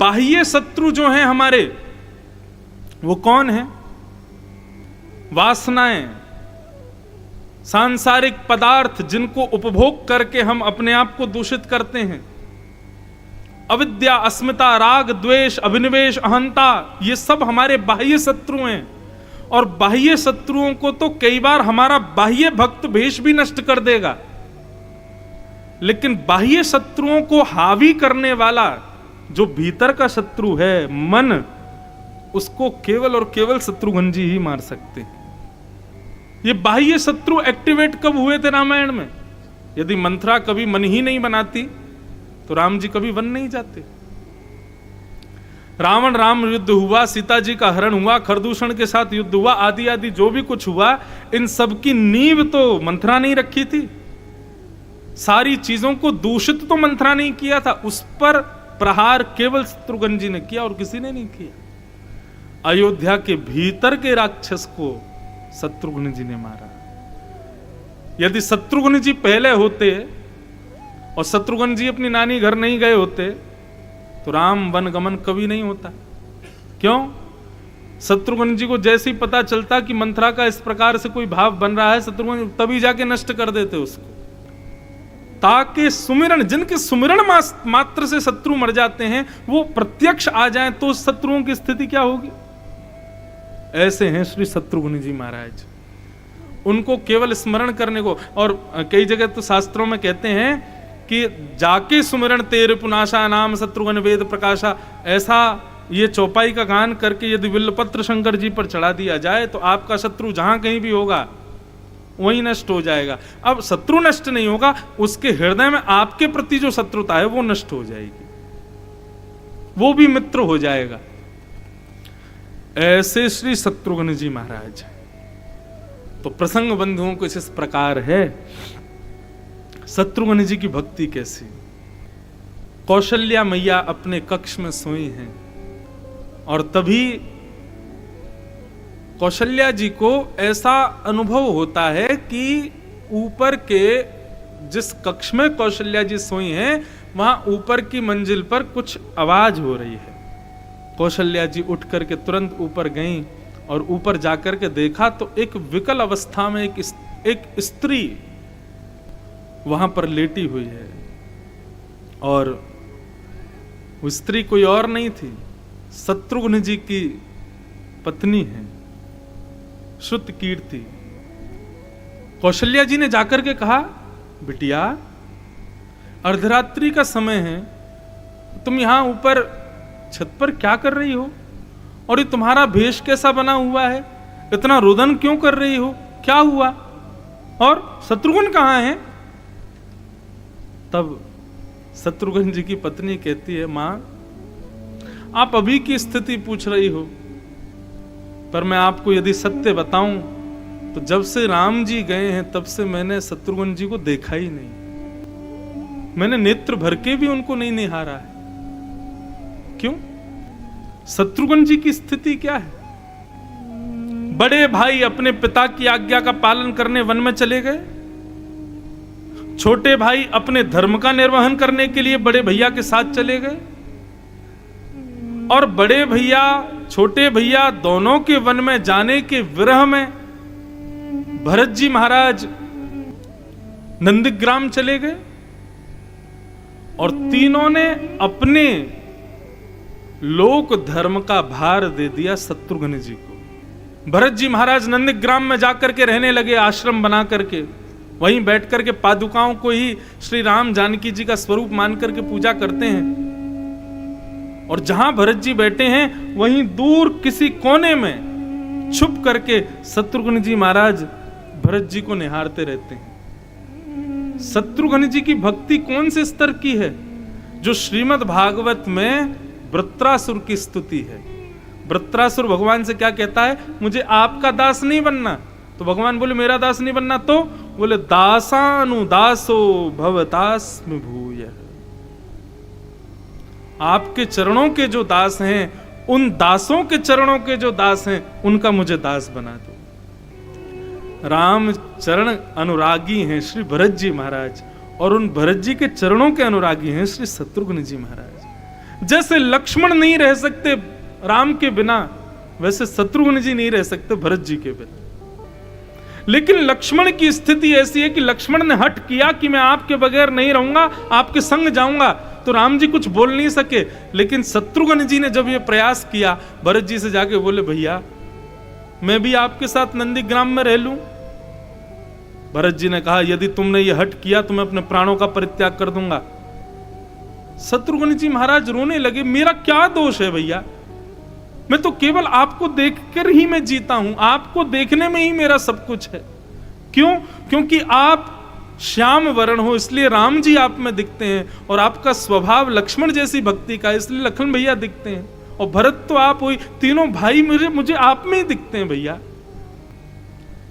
बाह्य शत्रु जो हैं हमारे, वो कौन है? वासनाएं, सांसारिक पदार्थ जिनको उपभोग करके हम अपने आप को दूषित करते हैं। अविद्या, अस्मिता, राग, द्वेष, अभिनिवेश, अहंता, ये सब हमारे बाह्य शत्रु हैं। और बाह्य शत्रुओं को तो कई बार हमारा बाह्य भक्त भेष भी नष्ट कर देगा, लेकिन बाह्य शत्रुओं को हावी करने वाला जो भीतर का शत्रु है मन, उसको केवल और केवल शत्रुघ्न जी ही मार सकते हैं। ये बाह्य शत्रु एक्टिवेट कब हुए थे रामायण में? यदि मंथरा कभी मन ही नहीं बनाती तो राम जी कभी वन नहीं जाते। रावण राम युद्ध हुआ, सीता जी का हरण हुआ, खरदूषण के साथ युद्ध हुआ, आदि आदि जो भी कुछ हुआ, इन सब की नींव तो मंथरा नहीं रखी थी। सारी चीजों को दूषित तो मंथरा नहीं किया था, उस पर प्रहार केवल शत्रुघ्न जी ने किया और किसी ने नहीं किया। अयोध्या के भीतर के राक्षस को शत्रुघ्न जी ने मारा। यदि शत्रुघ्न जी पहले होते और शत्रुघ्न जी अपनी नानी घर नहीं गए होते तो राम वन गमन कभी नहीं होता। क्यों? शत्रुघ्न जी को जैसे ही पता चलता कि मंथरा का इस प्रकार से कोई भाव बन रहा है, शत्रुघ्न तभी जाके नष्ट कर देते उसको, ताकि सुमिरण, जिनके सुमिरण मात्र से शत्रु मर जाते हैं, वो प्रत्यक्ष आ जाएं तो शत्रुओं की स्थिति क्या होगी? ऐसे हैं श्री शत्रुघ्न जी महाराज। उनको केवल स्मरण करने को, और कई जगह तो शास्त्रों में कहते हैं कि जाके सुमिरण तेरे पुनाशा नाम शत्रुघ्न वेद प्रकाशा। ऐसा ये चौपाई का गान करके यदि बिल्लपत्र शंकर जी पर चढ़ा दिया जाए तो आपका शत्रु जहां कहीं भी होगा वहीं नष्ट हो जाएगा। अब शत्रु नष्ट नहीं होगा, उसके हृदय में आपके प्रति जो शत्रुता है वो नष्ट हो जाएगी, वो भी मित्र हो जाएगा। ऐसे श्री शत्रुघ्न जी महाराज। तो प्रसंग बंधुओं कुछ इस प्रकार है। शत्रुघ्न जी की भक्ति कैसी? कौशल्या मैया अपने कक्ष में सोई हैं और तभी कौशल्या जी को ऐसा अनुभव होता है कि ऊपर के जिस कक्ष में कौशल्या जी सोई हैं वहां ऊपर की मंजिल पर कुछ आवाज हो रही है। कौशल्या जी उठ करके तुरंत ऊपर गईं और ऊपर जाकर के देखा तो एक विकल अवस्था में एक स्त्री वहां पर लेटी हुई है, और वो स्त्री कोई और नहीं थी, शत्रुघ्न जी की पत्नी है, श्रुतकीर्ति। कौशल्या जी ने जाकर के कहा, बिटिया अर्धरात्रि का समय है, तुम यहां ऊपर छत पर क्या कर रही हो, और ये तुम्हारा भेष कैसा बना हुआ है, इतना रुदन क्यों कर रही हो, क्या हुआ, और शत्रुघ्न कहां है? तब शत्रुघ्न जी की पत्नी कहती है, मां आप अभी की स्थिति पूछ रही हो, पर मैं आपको यदि सत्य बताऊं तो जब से राम जी गए हैं तब से मैंने शत्रुघ्न जी को देखा ही नहीं, मैंने नेत्र भर के भी उनको नहीं निहारा है। क्यों? शत्रुघ्न जी की स्थिति क्या है? बड़े भाई अपने पिता की आज्ञा का पालन करने वन में चले गए, छोटे भाई अपने धर्म का निर्वहन करने के लिए बड़े भैया के साथ चले गए, और बड़े भैया छोटे भैया दोनों के वन में जाने के विरह में भरत जी महाराज नंदीग्राम चले गए, और तीनों ने अपने लोक धर्म का भार दे दिया शत्रुघ्न जी को। भरत जी महाराज नंदीग्राम में जाकर के रहने लगे, आश्रम बना करके, वहीं बैठ करके पादुकाओं को ही श्री राम जानकी जी का स्वरूप मान करके पूजा करते हैं, और जहां भरत जी बैठे हैं वहीं दूर किसी कोने में छुप करके शत्रुघ्न जी महाराज भरत जी को निहारते रहते हैं। शत्रुघ्न जी की भक्ति कौन से स्तर की है? जो श्रीमद् भागवत में वृत्रासुर की स्तुति है। वृत्रासुर भगवान से क्या कहता है, मुझे आपका दास नहीं बनना, तो भगवान बोले मेरा दास नहीं बनना, तो बोले दासानुदासो भवतास्मि भूय, आपके चरणों के जो दास हैं, उन दासों के चरणों के जो दास हैं, उनका मुझे दास बना दो। राम चरण अनुरागी हैं श्री भरत जी महाराज, और उन भरत जी के चरणों के अनुरागी हैं श्री शत्रुघ्न जी महाराज। जैसे लक्ष्मण नहीं रह सकते राम के बिना, वैसे शत्रुघ्न जी नहीं रह सकते भरत जी के बिना। लेकिन लक्ष्मण की स्थिति ऐसी है कि लक्ष्मण ने हट किया कि मैं आपके बगैर नहीं रहूंगा, आपके संग जाऊंगा, तो राम जी कुछ बोल नहीं सके। लेकिन शत्रुघ्न जी ने जब ये प्रयास किया, भरत जी से जाके बोले, भैया मैं भी आपके साथ नंदीग्राम में रह लूं? भरत जी ने कहा, यदि तुमने ये हट किया तो मैं अपने प्राणों का परित्याग कर दूंगा। शत्रुघ्न जी महाराज रोने लगे, मेरा क्या दोष है भैया, मैं तो केवल आपको देखकर ही मैं जीता हूं, आपको देखने में ही मेरा सब कुछ है। क्यों? क्योंकि आप श्याम वर्ण हो, इसलिए राम जी आप में दिखते हैं, और आपका स्वभाव लक्ष्मण जैसी भक्ति का, इसलिए लखन भैया दिखते हैं, और भरत तो आप हुई, तीनों भाई मुझे आप में ही दिखते हैं भैया।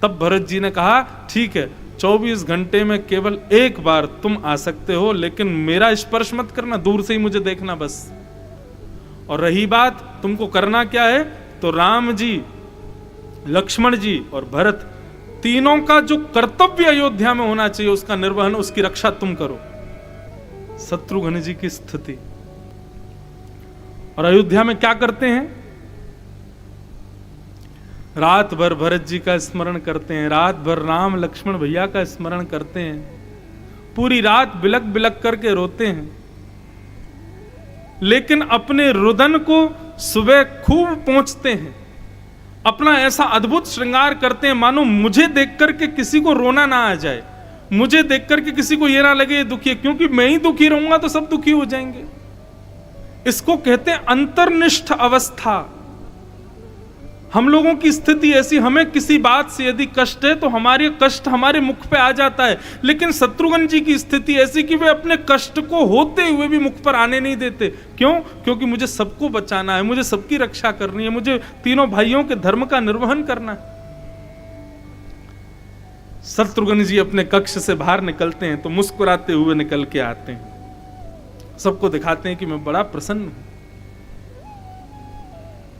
तब भरत जी ने कहा, ठीक है 24 घंटे में केवल एक बार तुम आ सकते हो, लेकिन मेरा स्पर्श मत करना, दूर से ही मुझे देखना बस। और रही बात तुमको करना क्या है, तो राम जी, लक्ष्मण जी और भरत तीनों का जो कर्तव्य अयोध्या में होना चाहिए, उसका निर्वहन, उसकी रक्षा तुम करो। शत्रुघ्न जी की स्थिति। और अयोध्या में क्या करते हैं? रात भर भरत जी का स्मरण करते हैं, रात भर राम लक्ष्मण भैया का स्मरण करते हैं, पूरी रात बिलक बिलक करके रोते हैं, लेकिन अपने रुदन को सुबह खूब पहुंचते हैं, अपना ऐसा अद्भुत श्रृंगार करते हैं मानो मुझे देख करके किसी को रोना ना आ जाए, मुझे देख करके किसी को ये ना लगे दुखी है, क्योंकि मैं ही दुखी रहूंगा तो सब दुखी हो जाएंगे। इसको कहते हैं अंतर्निष्ठ अवस्था। हम लोगों की स्थिति ऐसी, हमें किसी बात से यदि कष्ट है तो हमारे कष्ट हमारे मुख पे आ जाता है, लेकिन शत्रुघ्न जी की स्थिति ऐसी कि वे अपने कष्ट को होते हुए भी मुख पर आने नहीं देते। क्यों? क्योंकि मुझे सबको बचाना है, मुझे सबकी रक्षा करनी है, मुझे तीनों भाइयों के धर्म का निर्वहन करना है। शत्रुघ्न जी अपने कक्ष से बाहर निकलते हैं तो मुस्कुराते हुए निकल के आते हैं, सबको दिखाते हैं कि मैं बड़ा प्रसन्न हूं।